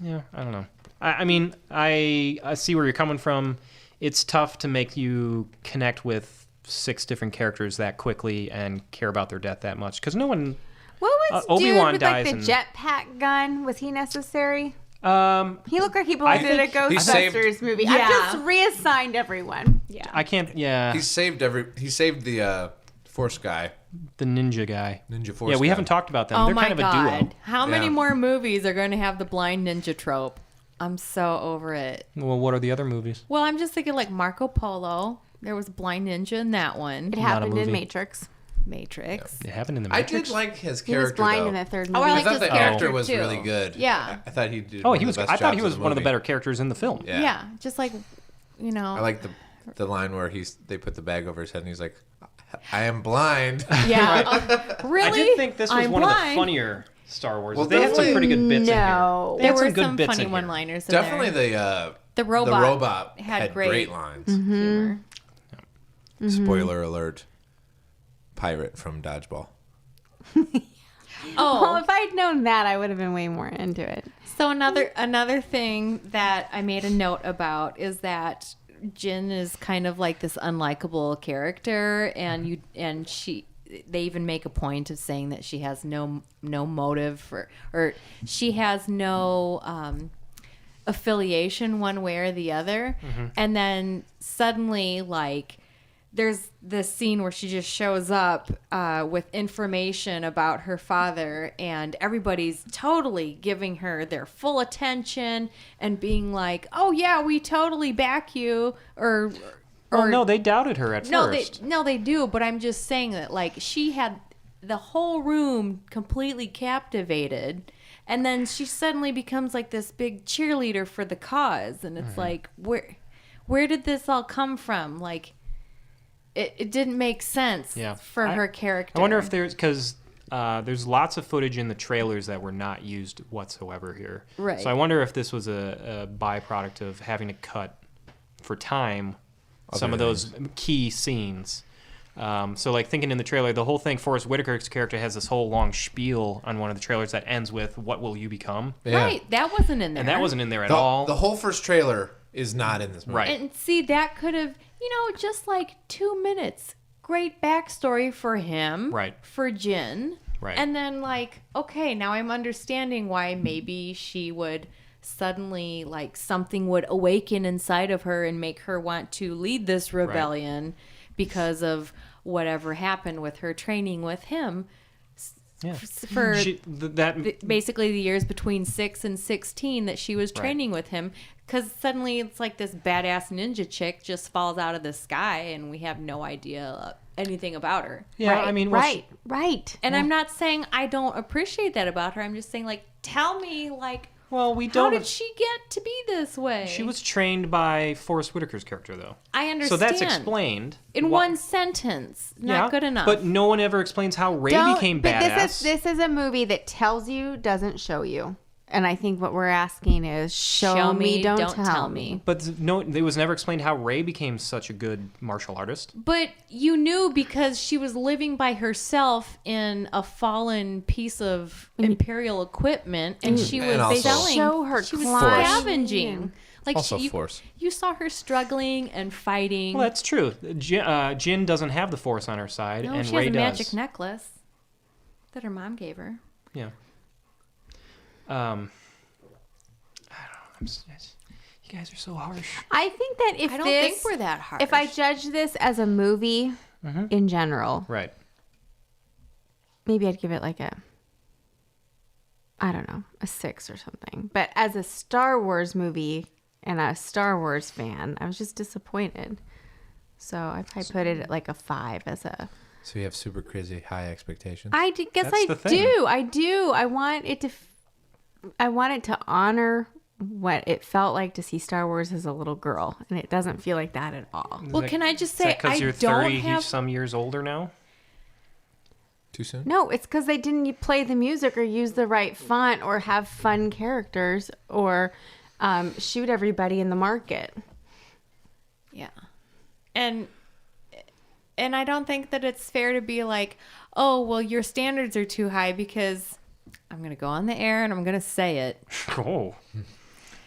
Yeah, I don't know. I mean, I see where you're coming from. It's tough to make you connect with 6 different characters that quickly and care about their death that much because no one. What was Obi-Wan dude with dies like the jetpack gun? Was he necessary? He looked like he belonged in a think he saved- Ghostbusters movie. Yeah. I've just reassigned everyone. Yeah. I can't. Yeah, He saved the Force guy, the ninja guy. Ninja Force. Yeah, we guy. haven't talked about them. Oh They're my kind of a God. duo. How many Yeah. more movies are going to have the blind ninja trope? I'm so over it. Well, what are the other movies? Well, I'm just thinking like Marco Polo. There was a blind ninja in that one. It a happened in movie. Matrix. Matrix. It happened in the I Matrix. did like his He character. was blind though. in the third Oh, movie. I I like thought his the character actor was too. really good. Yeah. I thought he did. Oh, one he of was. the best I thought he jobs was of one of the movie. better characters in the film. Yeah. Yeah. Just like, you know. I like the line where they put the bag over his head and he's like, "I am blind." Yeah. Really? I did think this was I'm one of the blind. funnier Star Wars. Well, they had some pretty good bits No. in here. They There had were some good some bits funny in here. one-liners in Definitely there. the robot had had great great lines. Humor. Spoiler alert: pirate from Dodgeball. Oh, Well, if I'd known that, I would have been way more into it. so another thing that I made a note about is that Jin is kind of like this unlikable character, and they even make a point of saying that she has no motive or she has no affiliation one way or the other. And then suddenly, like, there's this scene where she just shows up with information about her father, and everybody's totally giving her their full attention and being like, "Oh yeah, we totally back you," or no, they doubted her at first. they do. But I'm just saying that, like, she had the whole room completely captivated, and then she suddenly becomes like this big cheerleader for the cause, and it's like, where did this all come from? Like, it didn't make sense for her character. I wonder if because there's lots of footage in the trailers that were not used whatsoever here. Right. So I wonder if this was a byproduct of having to cut for time some of those key scenes. So, like, thinking in the trailer, the whole thing, Forrest Whitaker's character has this whole long spiel on one of the trailers that ends with, "What will you become?" Yeah. Right, that wasn't in there. And that wasn't in there at all. The whole first trailer is not in this movie. Right. And see, that could have, just like 2 minutes. Great backstory for him. Right. For Jin. Right. And then, like, okay, now I'm understanding why maybe she would suddenly, like, something would awaken inside of her and make her want to lead this rebellion because of whatever happened with her training with him. Yeah. For basically the years between 6 and 16 that she was training with him, because suddenly it's like this badass ninja chick just falls out of the sky and we have no idea anything about her. Yeah, Right, I mean, right. And I'm not saying I don't appreciate that about her. I'm just saying, like, tell me, like, we how don't. did she get to be this way? She was trained by Forrest Whitaker's character, though. I understand. So that's explained. in one sentence. Not good enough. But no one ever explains how Rey became but badass. this is a movie that tells you, doesn't show you. And I think what we're asking is show me, don't tell me. But no, it was never explained how Rey became such a good martial artist. But you knew because she was living by herself in a fallen piece of Imperial equipment, and she was also- selling. Show her she was climbing. scavenging. Like, Also Force. You saw her struggling and fighting. Well, that's true. Jin doesn't have the Force on her side, no, and she Rey has a does. magic necklace that her mom gave her. Yeah. I don't know. You guys are so harsh. I think that I don't think we're that harsh. If I judge this as a movie in general, Right. maybe I'd give it like a 6 or something. But as a Star Wars movie and a Star Wars fan, I was just disappointed. So I probably put it at like a 5 as a... So you have super crazy high expectations. Guess That's I the thing. do. I do. I want it to honor what it felt like to see Star Wars as a little girl, and it doesn't feel like that at all. Well, can I just say, because I you're don't 30 have... some years older now? Too soon? No, it's because they didn't play the music or use the right font or have fun characters or shoot everybody in the market. Yeah. And I don't think that it's fair to be like, oh, well, your standards are too high, because I'm going to go on the air and I'm going to say it. Oh,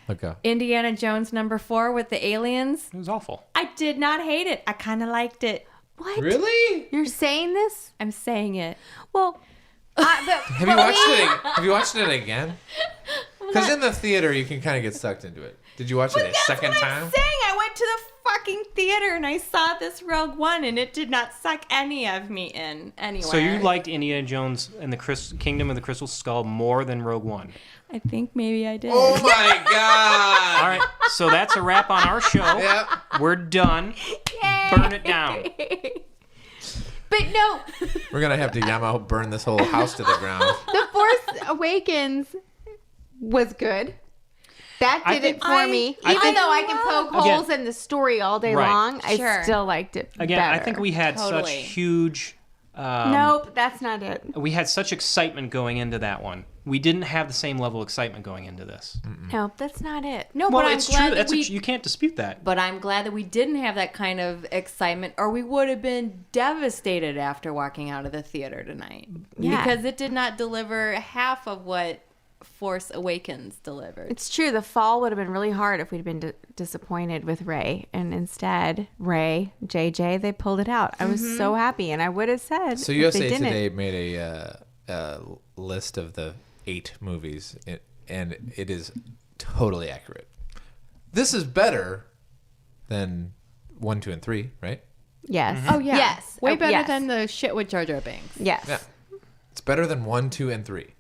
Look up. Indiana Jones #4 with the aliens. it was awful. I did not hate it. I kind of liked it. What? Really? You're saying this? I'm saying it. Well, Have you watched it? Have you watched it again? Because in the theater, you can kind of get sucked into it. Did you watch it a second time? I'm saying. I went to the fucking theater and I saw this Rogue One, and it did not suck any of me in anywhere. So you liked Indiana Jones and the Kingdom of the Crystal Skull more than Rogue One? I think maybe I did. Oh my god! All right, so that's a wrap on our show. Yep. We're done. Yay. Burn it down. But no, We're gonna have to Yamaha burn this whole house to the ground. The Force Awakens was good. That I did think- it for me. I Even think- though I can poke Again- holes in the story all day Right. long, Sure. I still liked it Again, better. I think we had such Totally. huge... Nope, that's not it. We had such excitement going into that one. We didn't have the same level of excitement going into this. Nope, that's not it. No, Well, but I'm it's glad true. that You can't dispute that. But I'm glad that we didn't have that kind of excitement, or we would have been devastated after walking out of the theater tonight. Yeah. Because it did not deliver half of what Force Awakens delivered. It's true. The fall would have been really hard if we'd been disappointed with Ray. And instead, Ray, JJ, they pulled it out. I was so happy. And I would have said, So if USA they didn't. Today made a list of the 8 movies, and it is totally accurate. This is better than 1, 2, and 3, right? Yes. Oh, yeah. Yes. Way Oh, better yes. than the shit with Jar Jar Binks. Yes. Yeah. It's better than 1, 2, and 3.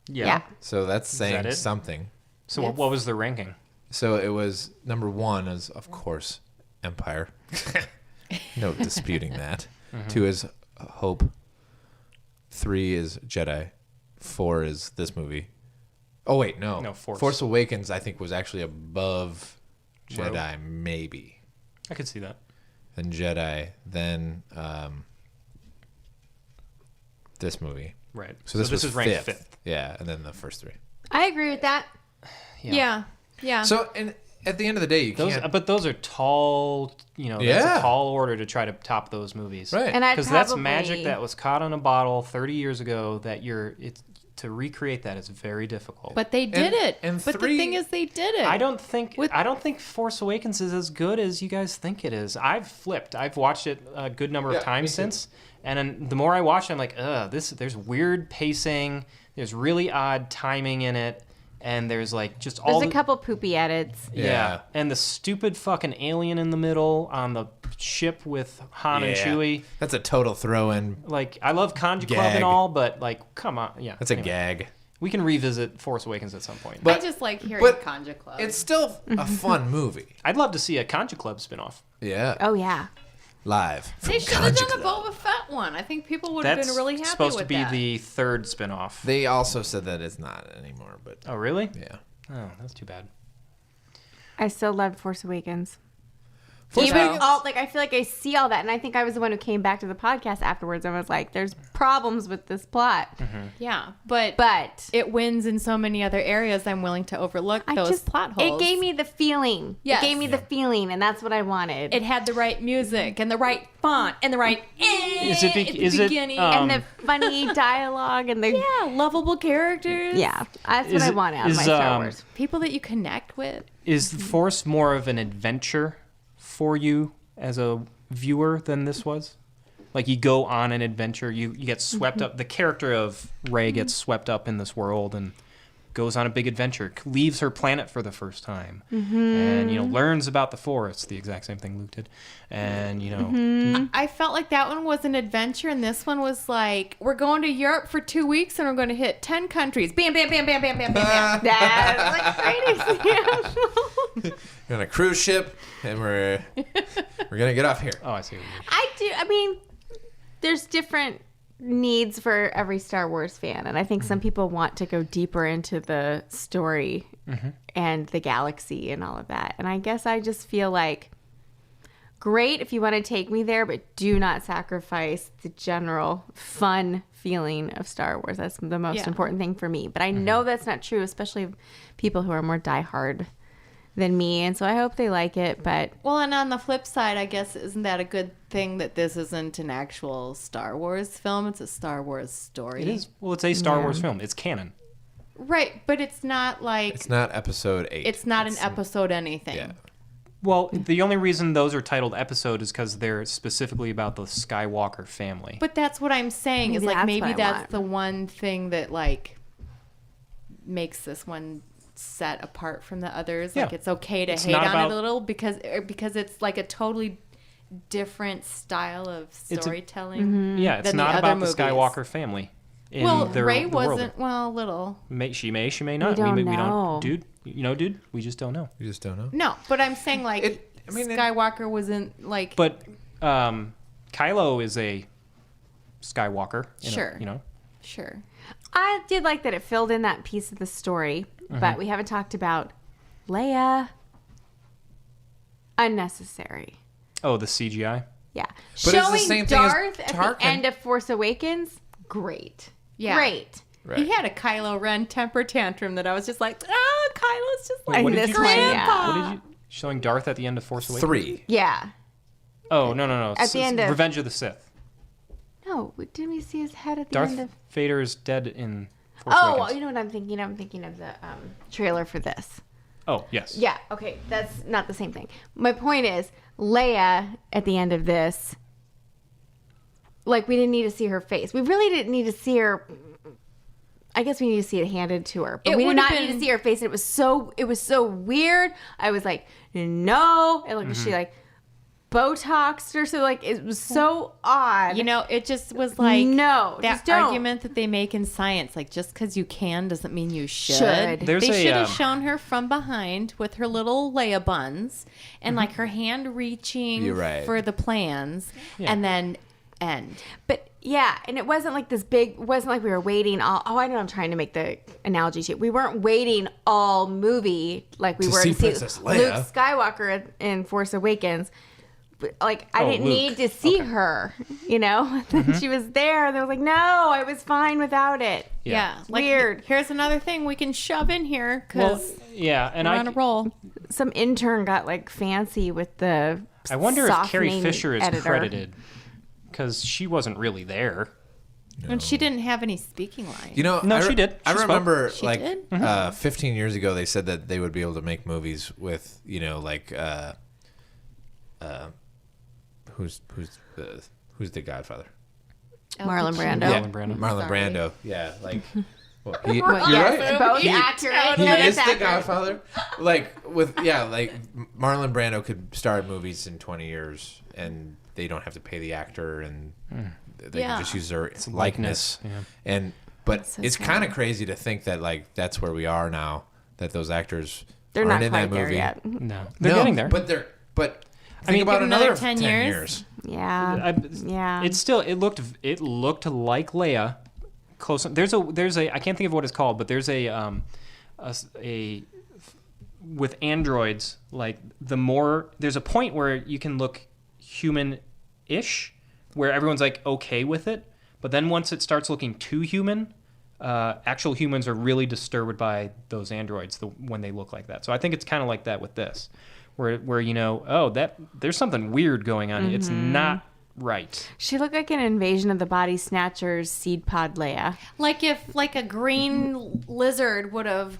Yeah. So that's saying it? something. So Yes. what was the ranking? So it was number 1 is, of course, Empire. No disputing that. 2 is Hope. 3 is Jedi. 4 is this movie. Oh, wait, no. No, Force. Force Awakens, I think, was actually above Rogue. Jedi, maybe. I could see that. Then Jedi, then this movie. Right. So this was is ranked 5th. fifth. Yeah, and then the first 3. I agree with that. Yeah. Yeah. So, and at the end of the day, you Those, can't... but those are tall. That's Yeah. a tall order to try to top those movies. Right. And I'd Because that's probably- magic that was caught in a bottle 30 years ago. To recreate that is very difficult. But they did it. and but 3 the thing is, they did it. I don't think Force Awakens is as good as you guys think it is. I've flipped. I've watched it a good number Yeah, of times me too. since, and then the more I watch it, I'm like, there's weird pacing. There's really odd timing in it, and there's like just all There's a the, couple poopy edits. yeah, and the stupid fucking alien in the middle on the ship with Han and Yeah. Chewie. That's a total throw-in. Like, I love Conja Club Gag. and all, but like, come on, yeah. That's a Anyway, gag. We can revisit Force Awakens at some point. I But just like hearing but Conja Club. it's still a fun movie. I'd love to see a Conja Club spinoff. Yeah. Oh, yeah. Live. They should have done the Boba Fett one. I think people would have That's been really happy supposed with to be that. the third spinoff. They also said that it's not anymore, but Oh, really? yeah. Oh, that's too bad. I still loved Force Awakens. Force Even Awakens- all, like, I feel like I see all that, and I think I was the one who came back to the podcast afterwards and was like, "There's problems with this plot," Yeah, but it wins in so many other areas. I'm willing to overlook I those just plot holes. It gave me the feeling. Yes. It gave me the feeling, and that's what I wanted. It had the right music and the right font and the right. Is it? at the Is it? beginning. and the funny dialogue and the yeah, lovable characters. yeah, that's what Is I it- wanted out of is, my Star Wars. people that you connect with. Is the Force more of an adventure for you as a viewer than this was? Like, you go on an adventure, you get swept up. The character of Rey gets swept up in this world and goes on a big adventure, leaves her planet for the first time, and learns about the Force, the exact same thing Luke did, and I felt like that one was an adventure, and this one was like, we're going to Europe for 2 weeks, and we're going to hit 10 countries. Bam, bam, bam, bam, bam, bam, bam, bam. That's like great example. We're on a cruise ship, and we're gonna get off here. oh, I see what you mean. I mean, there's different needs for every Star Wars fan. And I think some people want to go deeper into the story and the galaxy and all of that. And I guess I just feel like, great if you want to take me there, but do not sacrifice the general fun feeling of Star Wars. That's the most important thing for me. But I know that's not true, especially people who are more diehard than me. And so I hope they like it. But Well, and on the flip side, I guess, isn't that a good thing that this isn't an actual Star Wars film? It's a Star Wars story. It is. Well, it's a Star Wars film. It's canon. Right, but it's not like... It's not episode 8. It's not an episode anything. Yeah. Well, the only reason those are titled episode is because they're specifically about the Skywalker family. But that's what I'm saying. Is Maybe like that's maybe what I that's want. the one thing that like makes this one set apart from the others. Like Yeah. it's okay to It's hate not on about- it a little because it's like a totally different style of storytelling. Yeah, it's than the not other about movies. the Skywalker family. In Well, their, Rey the world. wasn't. Well, a little. She may not. don't we know. don't, dude. Dude, we just don't know. You just don't know. No, but I'm saying like Skywalker wasn't like. But Kylo is a Skywalker. Sure. You know. Sure. I did like that it filled in that piece of the story. But we haven't talked about Leia. Unnecessary. Oh, the CGI. Yeah. But it's the Showing same thing as Darth at the Tarkin. end of Force Awakens, great. Yeah. Great. Right. He had a Kylo Ren temper tantrum that I was just like, Kylo's just Wait, like what did this you one, say? yeah. What did you showing Darth at the end of Force Awakens? 3. Yeah. Oh no! At the end of- Revenge of the Sith. No, didn't we see his head at the Darth end of... Vader is dead in Force Oh, Awakens. you know what I'm thinking? I'm thinking of the trailer for this. Oh yes. Yeah, okay, that's not the same thing. My point is, Leia at the end of this, like, we didn't need to see her face. We really didn't need to see her. I guess we need to see it handed to her, but It we did would've not need been- to see her face. And it was so weird. I was like, no, and like she like Botoxed or so, like it was so odd. You know, it just was like No, that just don't. argument that they make in science, like just because you can doesn't mean you should. Should. There's They a, should have shown her from behind with her little Leia buns and like her hand reaching You're right. for the plans, and then end. But yeah, and it wasn't like this big. It wasn't like we were waiting all. Oh, I know. I'm trying to make the analogy to it. We weren't waiting all movie like we To were see to see Princess Leia. Luke Skywalker in Force Awakens. But, like I Oh, didn't Luke. need to see her. You know, she was there, and I was like, no, I was fine without it. Yeah, like, Weird. Here's another thing we can shove in here Well, because yeah, and we're on a roll. Some intern got like fancy with the. I wonder if Carrie softening Fisher is editor. credited because she wasn't really there. And she didn't have any speaking lines. You know, No, she did. I She spoke. remember, She like, did? 15 years ago, they said that they would be able to make movies with, you know, like, who's the Godfather? Marlon Brando. Yeah, Marlon Brando. Marlon Sorry. Brando. Yeah, like, well, you're Yes, right. both He- accurate. He Both is the accurate. Godfather. Like like Marlon Brando could star in movies in 20 years, and they don't have to pay the actor, and they Yeah. can just use their likeness, likeness. yeah. But so it's sad. kind of crazy to think that like that's where we are now. That those actors They're aren't not in quite that there movie. yet. No, they're No, getting there. But think mean, about give 'em another another 10 10 years. years. Yeah. Yeah. It's still it looked like Leia. Close. There's a I can't think of what it's called, but there's a with androids, like there's a point where you can look human-ish, where everyone's like okay with it, but then once it starts looking too human, actual humans are really disturbed by those androids when they look like that. So I think it's kind of like that with this, where you know, that there's something weird going on. It's not right. She looked like an Invasion of the Body Snatchers seed pod Leia. Like if like a green lizard would have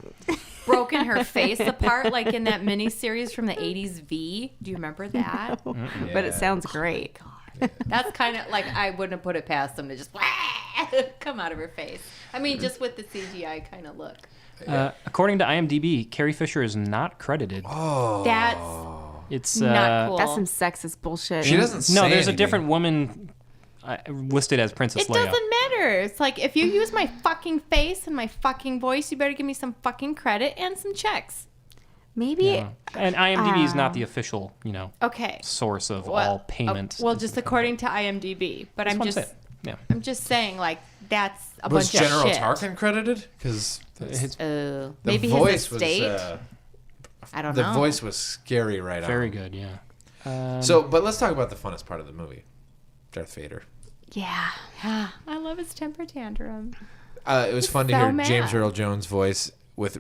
broken her face apart, like in that miniseries from the 80s V. Do you remember that? But it sounds great. That's kind of like I wouldn't have put it past them to just come out of her face. I mean, just with the CGI kind of look. According to IMDb, Carrie Fisher is not credited. That's It's not cool. That's some sexist bullshit. She doesn't say No, there's anything. a different woman listed as Princess It Leia. doesn't matter. It's like if you use my fucking face and my fucking voice, you better give me some fucking credit and some checks. Maybe. Yeah. And IMDb is not the official, Okay. source of all payment. Well, just according to IMDb. But That's I'm what I'm just saying. Yeah. I'm just saying, like, that's a Was bunch General of shit. Tarkin credited? Because Maybe his estate. I don't know. The voice was scary right Very on. good, yeah. But let's talk about the funnest part of the movie. Darth Vader. Yeah. I love his temper tantrum. It was fun to so hear mad. James Earl Jones' voice with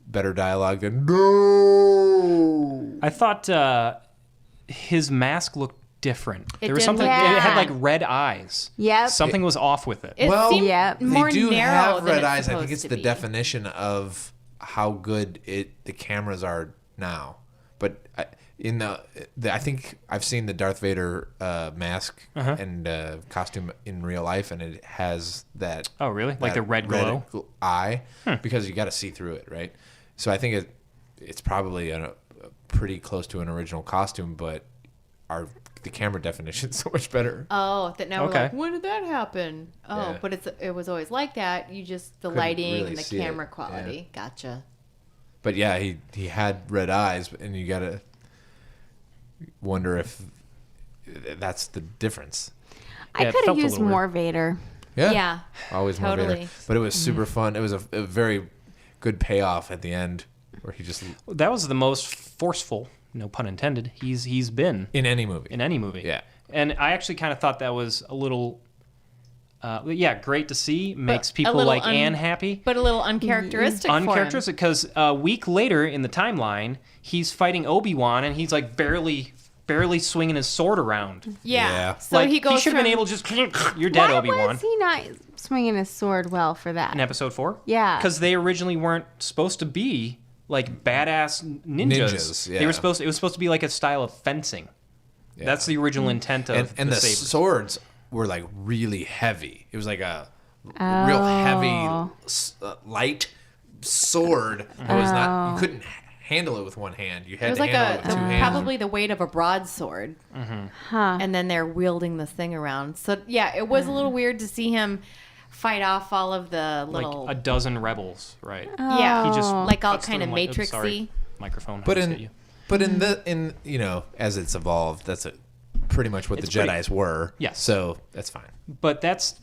better dialogue than no. I thought his mask looked different. There was did something. look It had different. like red eyes. Yep. Something was off with it. It Well, seemed Yep. more They do narrow have than red it's eyes. I think supposed it's to the be. definition of how good the cameras are now. But I think I've seen the Darth Vader mask and costume in real life, and it has that. Oh, really? Like the red glow? eye, because you got to see through it, right? So I think it's probably a pretty close to an original costume, but the camera definition's so much better. Oh, that now we're Okay. like, when did that happen? Oh, Yeah. but it was always like that. You just the Couldn't lighting really and the see it. camera quality. Gotcha. But yeah, he had red eyes, and you got to wonder if that's the difference. I Yeah, it could have felt a used little weird. more Vader. Yeah. Always more Totally. Vader. But it was super fun. It was a very good payoff at the end, where he just That was the most forceful, no pun intended, he's been in any movie. in any movie. Yeah. And I actually kind of thought that was a little, great to see. Makes a people little like Anne happy. But a little uncharacteristic for him. Uncharacteristic, because a week later in the timeline, he's fighting Obi-Wan, and he's like barely swinging his sword around. Yeah. Yeah. So Like, he goes should have from been able to just, you're dead, Why Obi-Wan. was he not swinging his sword well for that? In episode 4? Yeah. Because they originally weren't supposed to be like badass ninjas. Ninjas, yeah. It was supposed to be like a style of fencing. Yeah. That's the original intent of and the sabers. swords were like really heavy. It was like a real heavy, light sword. It was not. You couldn't handle it with one hand. You It had was to like handle it with two hands. probably the weight of a broadsword. And then they're wielding this thing around. So yeah, it was a little weird to see him fight off all of the like little a dozen rebels, right? yeah, He just like all cuts kind of through 'em like, oops, matrixy. sorry, microphone. But I just hit you. in as it's evolved, that's pretty much what It's the Jedis were. Yes. So that's fine. But that's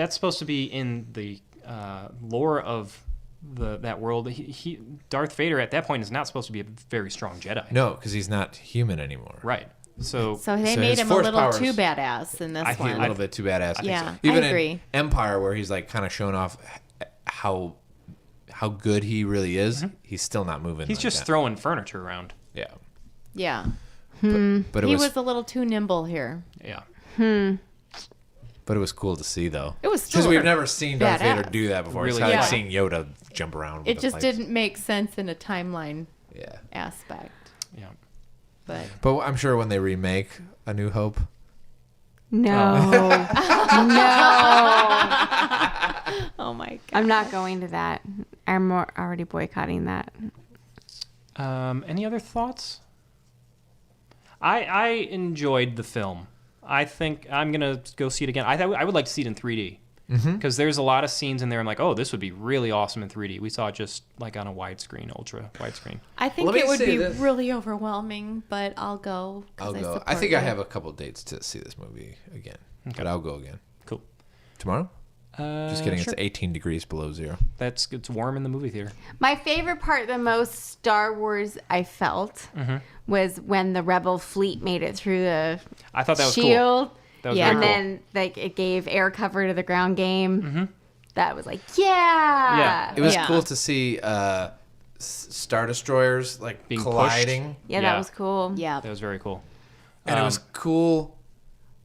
supposed to be in the lore of that world. Darth Vader at that point is not supposed to be a very strong Jedi. No, because he's not human anymore. Right. So So they So made his him a force little powers- too badass in this I think one. a little bit too badass. Yeah, Even I agree. in Empire, where he's like kind of showing off how good he really is, he's still not moving. he's like just that. throwing furniture around. Yeah. Yeah, But it he was, was a little too nimble here. Yeah. but it was cool to see though. It was because still we've never seen Darth badass. Vader do that before. It's Really kind of good. like seeing Yoda jump around. It with just the didn't make sense in a timeline Yeah. aspect. Yeah. But But I'm sure when they remake A New Hope, No. oh my god, I'm not going to that. I'm already boycotting that. Any other thoughts? I enjoyed the film. I think I'm gonna go see it again. I would like to see it in 3D because there's a lot of scenes in there. I'm like, oh, this would be really awesome in 3D. We saw it just like on a widescreen, ultra widescreen. I think Let me it would say be this. really overwhelming. But I'll go. 'Cause I'll go. support I think I you. have a couple dates to see this movie again, but I'll go again Cool. tomorrow. Just kidding. Sure. It's 18 degrees below zero. It's warm in the movie theater. My favorite part, the most Star Wars I felt, was when the Rebel fleet made it through the I thought that was cool. shield. That was Yeah. very And cool. then like it gave air cover to the ground game. That was like, yeah. It was Yeah. cool to see Star Destroyers like Being colliding, Yeah, Yeah. that was cool. Yeah. That was very cool. and it was cool.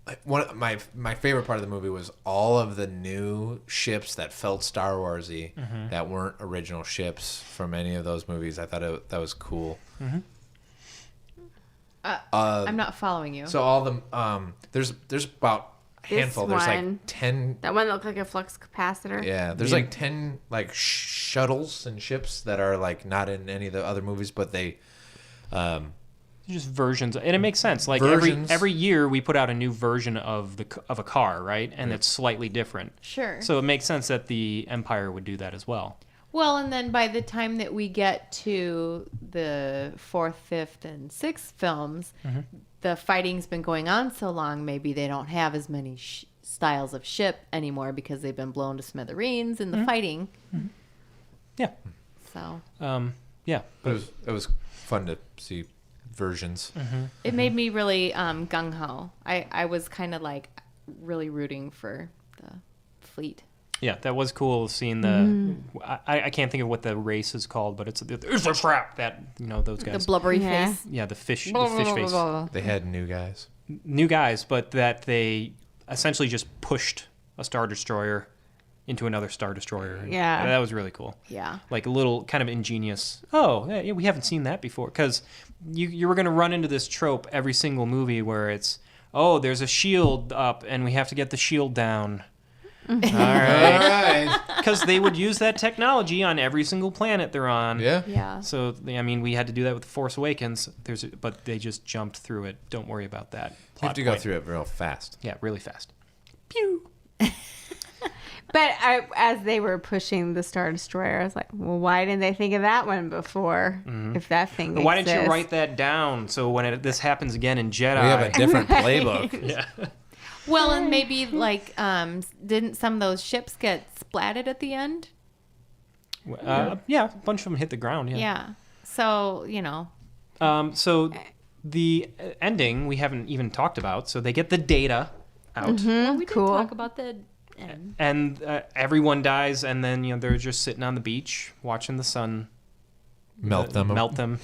Like, one of my favorite part of the movie was all of the new ships that felt Star Warsy that weren't original ships from any of those movies. I thought that was cool. I'm not following you. So all the there's about a This handful. There's one. like 10. That one looked like a flux capacitor. Yeah, there's like 10 like shuttles and ships that are like not in any of the other movies, but they Just versions, and it makes sense. Like Versions. every year we put out a new version of a car, right? And it's slightly different. Sure. So it makes sense that the Empire would do that as well. Well, and then by the time that we get to the 4th, 5th, and 6th films, the fighting's been going on so long, maybe they don't have as many styles of ship anymore because they've been blown to smithereens in the fighting. Yeah. So Yeah. But it was fun to see versions. it made me really gung ho. I was kind of like really rooting for the fleet. Yeah, that was cool seeing the. I can't think of what the race is called, but it's a trap that those guys. The blubbery Yeah. face. Yeah, the fish face. They had new guys. New guys, but that they essentially just pushed a Star Destroyer into another Star Destroyer. And Yeah. that was really cool. Yeah. Like a little kind of ingenious. Oh, yeah, we haven't seen that before, because you were going to run into this trope every single movie where it's, oh, there's a shield up and we have to get the shield down. All All right. right. Because they would use that technology on every single planet they're on. Yeah. Yeah. So, I mean, we had to do that with The Force Awakens, but they just jumped through it. Don't worry about that. You have plot to go point. through it real fast. Yeah, really fast. But as they were pushing the Star Destroyer, I was like, well, why didn't they think of that one before? If that thing But why didn't you exists? write that down so when this happens again in Jedi? We have a different playbook. yeah. Well, and maybe like didn't some of those ships get splatted at the end? Yeah, a bunch of them hit the ground. Yeah. Yeah. So, So the ending we haven't even talked about. So they get the data out, well, we didn't Cool. talk about the end. and everyone dies, and then they're just sitting on the beach watching the sun Melt them. melt them.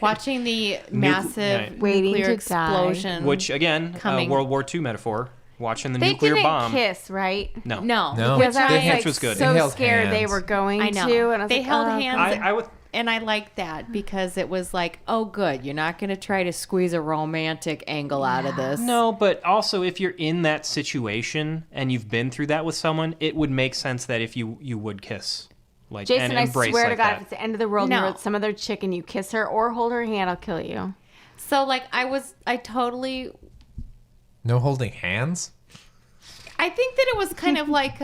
Watching the massive right. Waiting nuclear to die. explosion. Which again, Coming. World War II metaphor. Watching the They nuclear didn't bomb. kiss, right? No. No. No. Because I They was had- like was good. so They held scared they hands. were going I know. to, and I was They like, held oh, hands. I would. And I liked that because it was like, oh, good. You're not going to try to squeeze a romantic angle out of this. No, but also if you're in that situation and you've been through that with someone, it would make sense that if you would kiss, like, Jason, and I embrace swear to like God, that. if it's the end of the world, No. and you're with some other chick and you kiss her or hold her hand, I'll kill you. So, like, I totally, No holding hands? I think that it was kind of like,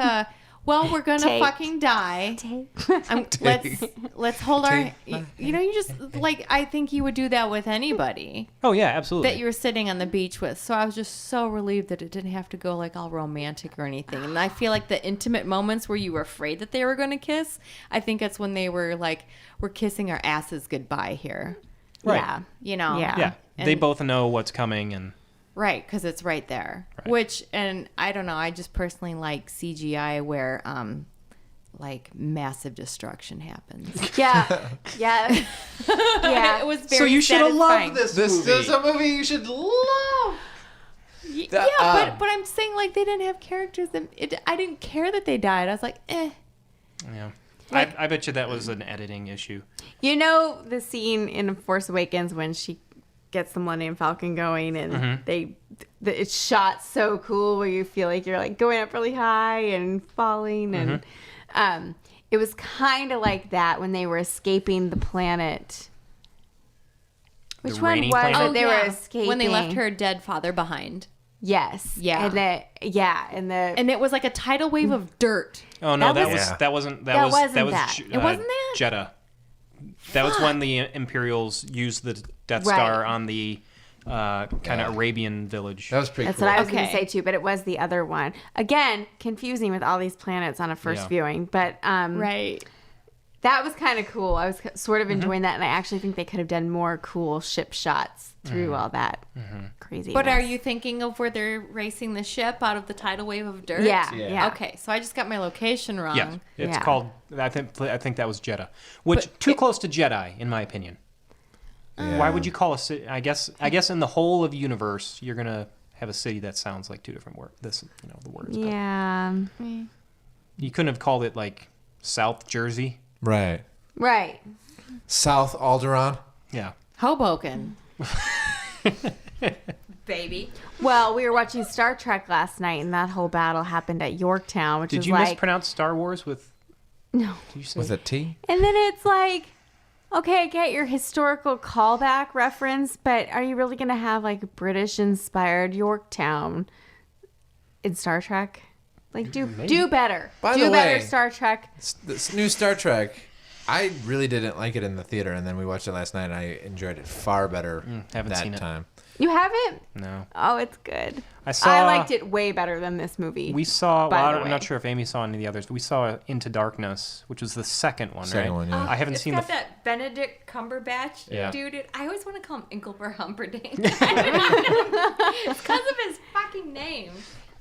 well, we're going to Take. fucking die. Let's hold our, Take you just, like, I think you would do that with anybody Oh yeah, absolutely. that you were sitting on the beach with. So I was just so relieved that it didn't have to go like all romantic or anything. And I feel like the intimate moments where you were afraid that they were going to kiss, I think it's when they were like, we're kissing our asses goodbye here. Right. Yeah. Yeah. Yeah, they And- both know what's coming, and Right, because it's right there. Right. Which, and I don't know, I just personally like CGI where, like, massiove destruction happens. Yeah. Yeah. Yeah. It was very so you should have satisfying. loved this This movie. is a movie you should love. Yeah, but I'm saying, like, they didn't have characters that, I didn't care that they died. I was like, eh. Yeah, Like- I bet you that was an editing issue. You know the scene in Force Awakens when she gets the Millennium Falcon going and it's shot so cool where you feel like you're like going up really high and falling and it was kind of like that when they were escaping the planet. Which The one raining was planet? it they were escaping? When they left her dead father behind. Yes. Yeah. And And it was like a tidal wave of dirt. Oh no, That wasn't that was wasn't that. J- It wasn't that? Jeddah. That was when the Imperials used the Death Right. Star on the kind of Arabian village. That was pretty That's cool. what I was going Okay. to say too, but it was the other one. Again, confusing with all these planets on a first Yeah. viewing, but Right. that was kind of cool. I was sort of enjoying that, and I actually think they could have done more cool ship shots through all that crazy. But are you thinking of where they're racing the ship out of the tidal wave of dirt? Yeah, Yeah. yeah. Okay, so I just got my location wrong. Yeah, it's Yeah. called. I think that was Jeddah, which But too close to Jedi, in my opinion. Yeah. Why would you call a city? I guess in the whole of the universe, you're gonna have a city that sounds like two different words. The words. but Yeah. you couldn't have called it like South Jersey. Right. Right. South Alderaan. Yeah. Hoboken. Baby. Well, we were watching Star Trek last night, and that whole battle happened at Yorktown, which Did is you like mispronounce Star Wars with? no. Did you say? With a T? And then it's like, okay, I get your historical callback reference, but are you really going to have like British-inspired Yorktown in Star Trek? Like, do better. By do the better, way- Star Trek. This new Star Trek, I really didn't like it in the theater, and then we watched it last night, and I enjoyed it far better haven't that seen it. time. You haven't? No. Oh, it's good. I liked it way better than this movie. We saw. by Well, the I'm way. not sure if Amy saw any of the others, but we saw Into Darkness, which was the second one, Second right? one, yeah. I haven't It's seen got the. that Benedict Cumberbatch Yeah. dude. I always want to call him Inkelber Humperdinck. It's because of his fucking name.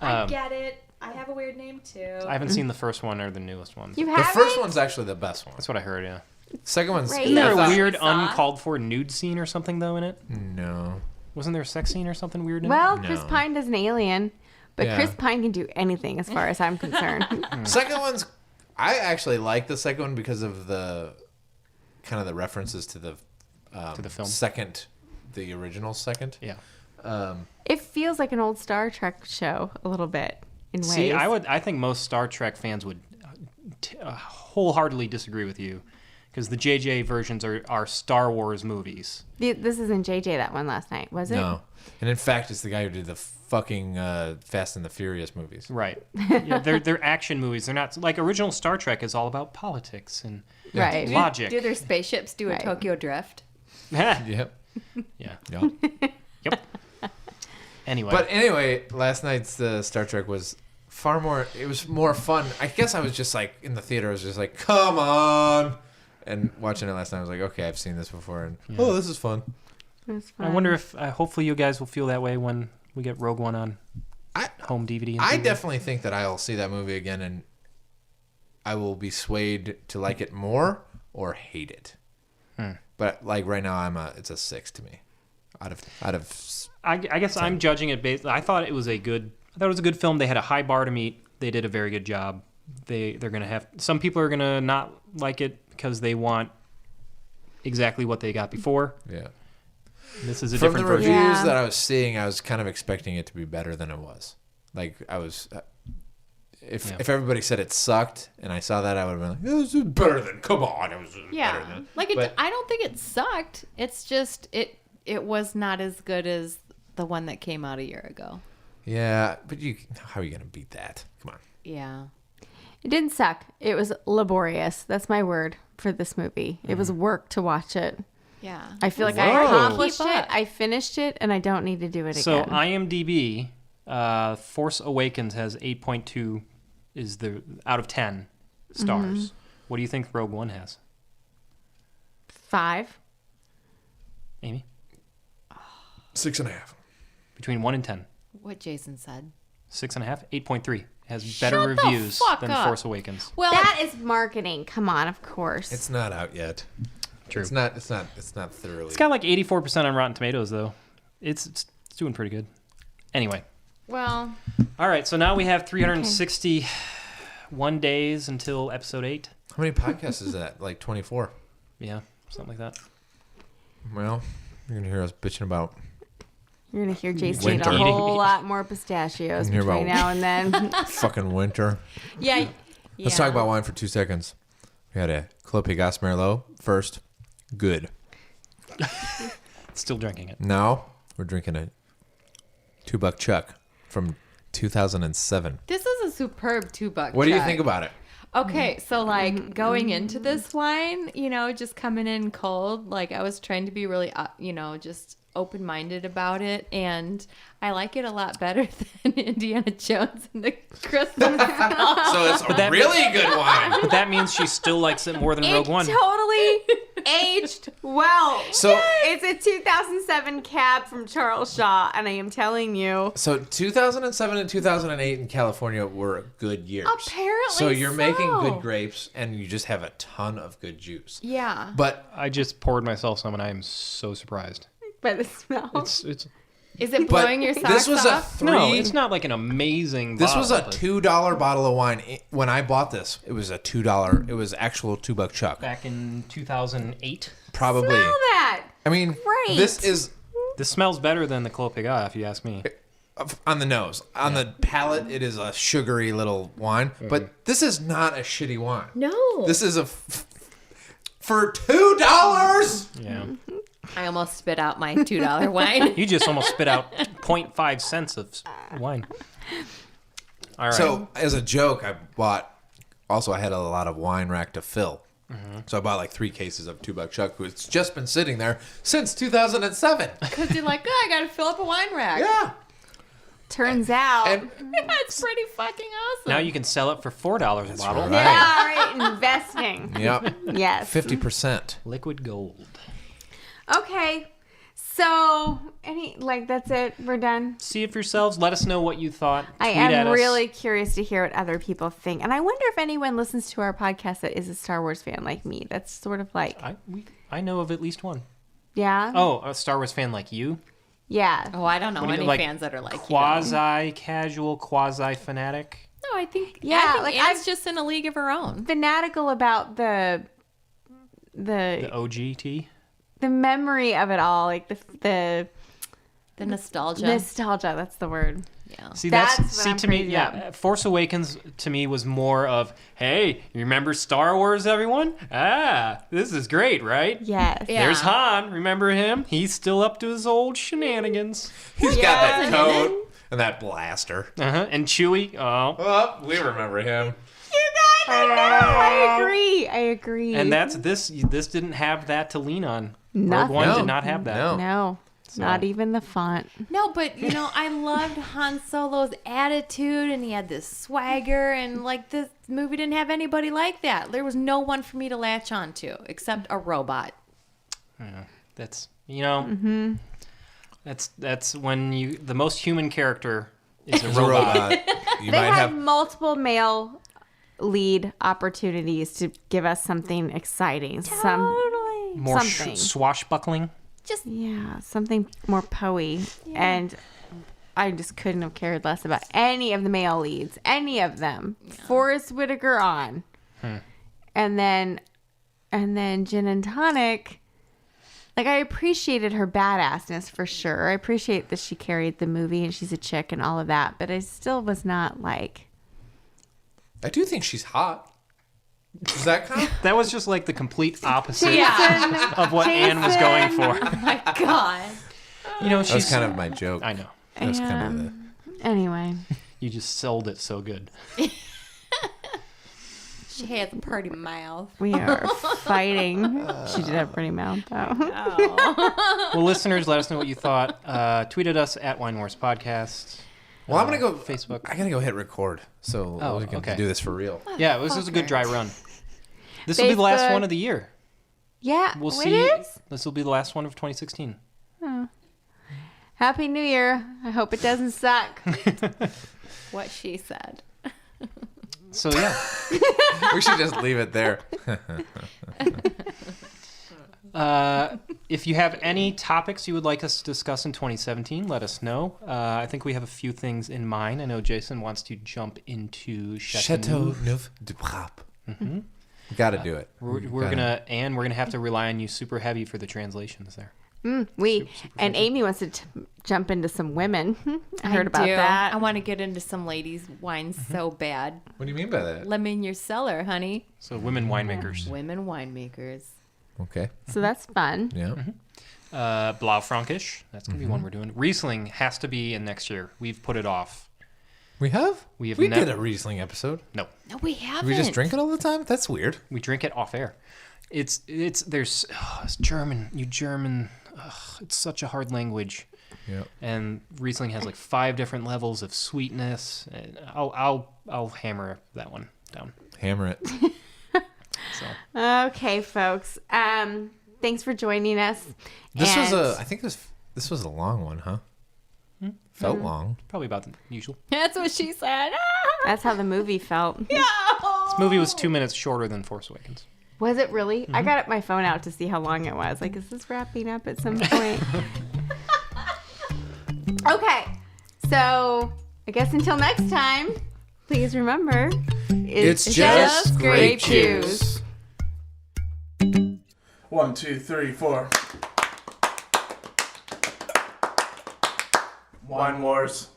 I get it. I have a weird name too. I haven't seen the first one or the newest one. You The haven't? first one's actually the best one. That's what I heard. Yeah. Second one's Right. Isn't there I a thought- weird saw. uncalled for nude scene or something though in it? No. Wasn't there a sex scene or something weird in Well, it? Chris No. Pine does an alien, but Yeah. Chris Pine can do anything as far as I'm concerned. Second one's I actually like the second one because of the kind of the references to the film? second, the original second. Yeah. It feels like an old Star Trek show a little bit in ways. See, I think most Star Trek fans would wholeheartedly disagree with you, because the JJ versions are Star Wars movies. This isn't JJ that one last night, was it? No, and in fact, it's the guy who did the fucking Fast and the Furious movies. Right. Yeah, they're action movies. They're not like original Star Trek is all about politics and Right. logic. Do their spaceships do a Right. Tokyo Drift? Yep. Yeah. Yep. Yep. Anyway. But anyway, last night's Star Trek was far more. It was more fun. I guess I was just like in the theater. I was just like, come on. And watching it last night, I was like, okay, I've seen this before, and oh, this is fun. It was I fun. wonder if hopefully you guys will feel that way when we get Rogue One on I home DVD. And I DVD. definitely think that I'll see that movie again, and I will be swayed to like it more or hate it. But like right now, it's a 6 to me. Out of I guess I'm judging it based. I thought it was a good film. They had a high bar to meet. They did a very good job. They're gonna have some people are gonna not like it because they want exactly what they got before. yeah. This is a From the different reviews version. Yeah. that I was seeing, I was kind of expecting it to be better than it was. Like I was, if everybody said it sucked, and I saw that, I would have been like, "This is better than." Come on, it was better Yeah. than. Like, But- I don't think it sucked. It's just, it was not as good as the one that came out a year ago. Yeah, but how are you gonna beat that? Come on. Yeah. It didn't suck. It was laborious. That's my word for this movie. It was work to watch it. Yeah. I feel like Whoa. I accomplished Keep it. up. I finished it, and I don't need to do it So again. IMDb, Force Awakens has 8.2 is the out of 10 stars. What do you think Rogue One has, 5. Amy? 6.5. Between 1 and 10. What Jason said. 6.5, 8.3. Has better Shut the reviews fuck than up. Force Awakens. Well, That is marketing. Come on, of course. It's not out yet. True. It's not thoroughly. It's got like 84% on Rotten Tomatoes, though. It's doing pretty good. Anyway. well, All right, so now we have 361 days until episode 8. How many podcasts is that? Like 24. Yeah, something like that. Well, you're gonna hear us bitching about. You're going to hear Jason eat Winter. a whole lot more pistachios Hear between about- now and then. Fucking winter. yeah. Let's talk about wine for 2 seconds. We had a Clos Pegase Merlot first. Good. Still drinking it. Now we're drinking a $2 Chuck from 2007. This is a superb $2. What do you check. think about it? Okay, so like going into this wine, just coming in cold, like I was trying to be really, just open-minded about it, and I like it a lot better than Indiana Jones and the Crystal Skull. So it's a really good wine. But that means she still likes it more than Rogue One. Totally aged well. So- it's a 2007 cab from Charles Shaw, and I am telling you, So 2007 and 2008 in California were good years. Apparently So you're making so. good grapes, and you just have a ton of good juice. Yeah. But I just poured myself some, and I am so surprised. by the smell. It's Is it but blowing your socks this was off? no, it's not like an amazing. This was a bottle, but $2 bottle of wine. When I bought this, it was a $2. It was actual $2 Chuck. back in 2008. Probably. Smell that. I mean, Great. this is This smells better than the Clos Pegase, if you ask me. on the nose. On the palate, it is a sugary little wine. But this is not a shitty wine. No. This is for $2. Yeah. I almost spit out my $2 wine. You just almost spit out 0.5 cents of wine. All right. So as a joke, I had a lot of wine rack to fill. So I bought like 3 cases of $2 Chuck, who's just been sitting there since 2007. Because you're like, oh, I got to fill up a wine rack. Yeah. Turns out. That's pretty fucking awesome. Now you can sell it for $4 a bottle. right. Yeah, all right, investing. Yep. Yes. 50%. Liquid gold. Okay. So, that's it. We're done. See it for yourselves. Let us know what you thought. I Tweet at am us. really curious to hear what other people think. And I wonder if anyone listens to our podcast that is a Star Wars fan like me. That's sort of like, I know of at least one. yeah? Oh, a Star Wars fan like you? Yeah. Oh, I don't know What do you- any like, fans that are like you. Quasi-casual, quasi-fanatic? No, I think Yeah, like, Anne's I've- just in a league of her own. Fanatical about the The OGT? the memory of it all, like the The nostalgia. nostalgia. That's the word. Yeah. See, That's what see I'm to me, crazy yeah. about. Force Awakens to me was more of, hey, you remember Star Wars, everyone? Ah, this is great, right? Yes. Yeah. There's Han. Remember him? He's still up to his old shenanigans. He's got that coat and that blaster. And Chewie. Oh, Oh, we remember him. You guys, I know. I agree. and that's this. This didn't have that to lean on. Rogue Nothing. One No. did not have that. No. No, not even the font. No, but I loved Han Solo's attitude, and he had this swagger, and like this movie didn't have anybody like that. There was no one for me to latch on to except a robot. Yeah, that's that's when the most human character is a He's a robot. robot. You They might had have. multiple male lead opportunities to give us something exciting. More something. swashbuckling. Something more poey. And I just couldn't have cared less about any of the male leads, any of them. Forrest Whitaker on, and then Gin and Tonic. Like, I appreciated her badassness for sure. I appreciate that she carried the movie and she's a chick and all of that, but I still was not like. I do think she's hot. Does that count? That was just like the complete opposite Yeah. of what Anne was going for. My God. That She's was kind of my joke. I know. That's kind of the. Anyway, You just sold it so good. She has a pretty mouth. we are fighting. She did have a pretty mouth, though. Well, listeners, let us know what you thought. Tweet at us at Wine Wars Podcast. Well, I'm gonna go. Facebook. I gotta go hit record, so we can okay. do this for real. Yeah, this was a good dry run. This will be the last Facebook. one of the year. Yeah, We'll it see. is? This will be the last one of 2016. Happy New Year. I hope it doesn't suck. What she said. So yeah, We should just leave it there. if you have any topics you would like us to discuss in 2017, let us know. I think we have a few things in mind. I know Jason wants to jump into Chateau Neuf du Pape. Got to do it. We're gonna have to rely on you super heavy for the translations there. And Amy wants to jump into some women. I heard about that. I want to get into some ladies' wines so bad. What do you mean by that? Let me in your cellar, honey. So women winemakers. Women winemakers. Okay. So that's fun. Yeah. Blaufränkisch. That's gonna be one we're doing. Riesling has to be in next year. We've put it off. We have? We have We never- did a Riesling episode. No, No, we haven't. We just drink it all the time? That's weird. we drink it off air. It's German. You German. It's such a hard language. Yeah. And Riesling has like 5 different levels of sweetness. And I'll hammer that one down. Hammer it. So Okay, folks. Thanks for joining us. This was And- I think this was a long one, huh? Felt long. probably about the usual. That's what she said. That's how the movie felt. This movie was 2 minutes shorter than Force Awakens. Was it really? I got my phone out to see how long it was. Like, is this wrapping up at some point? Okay. So, I guess until next time, please remember, It's just grape juice. 1, 2, 3, 4. Wine Wars.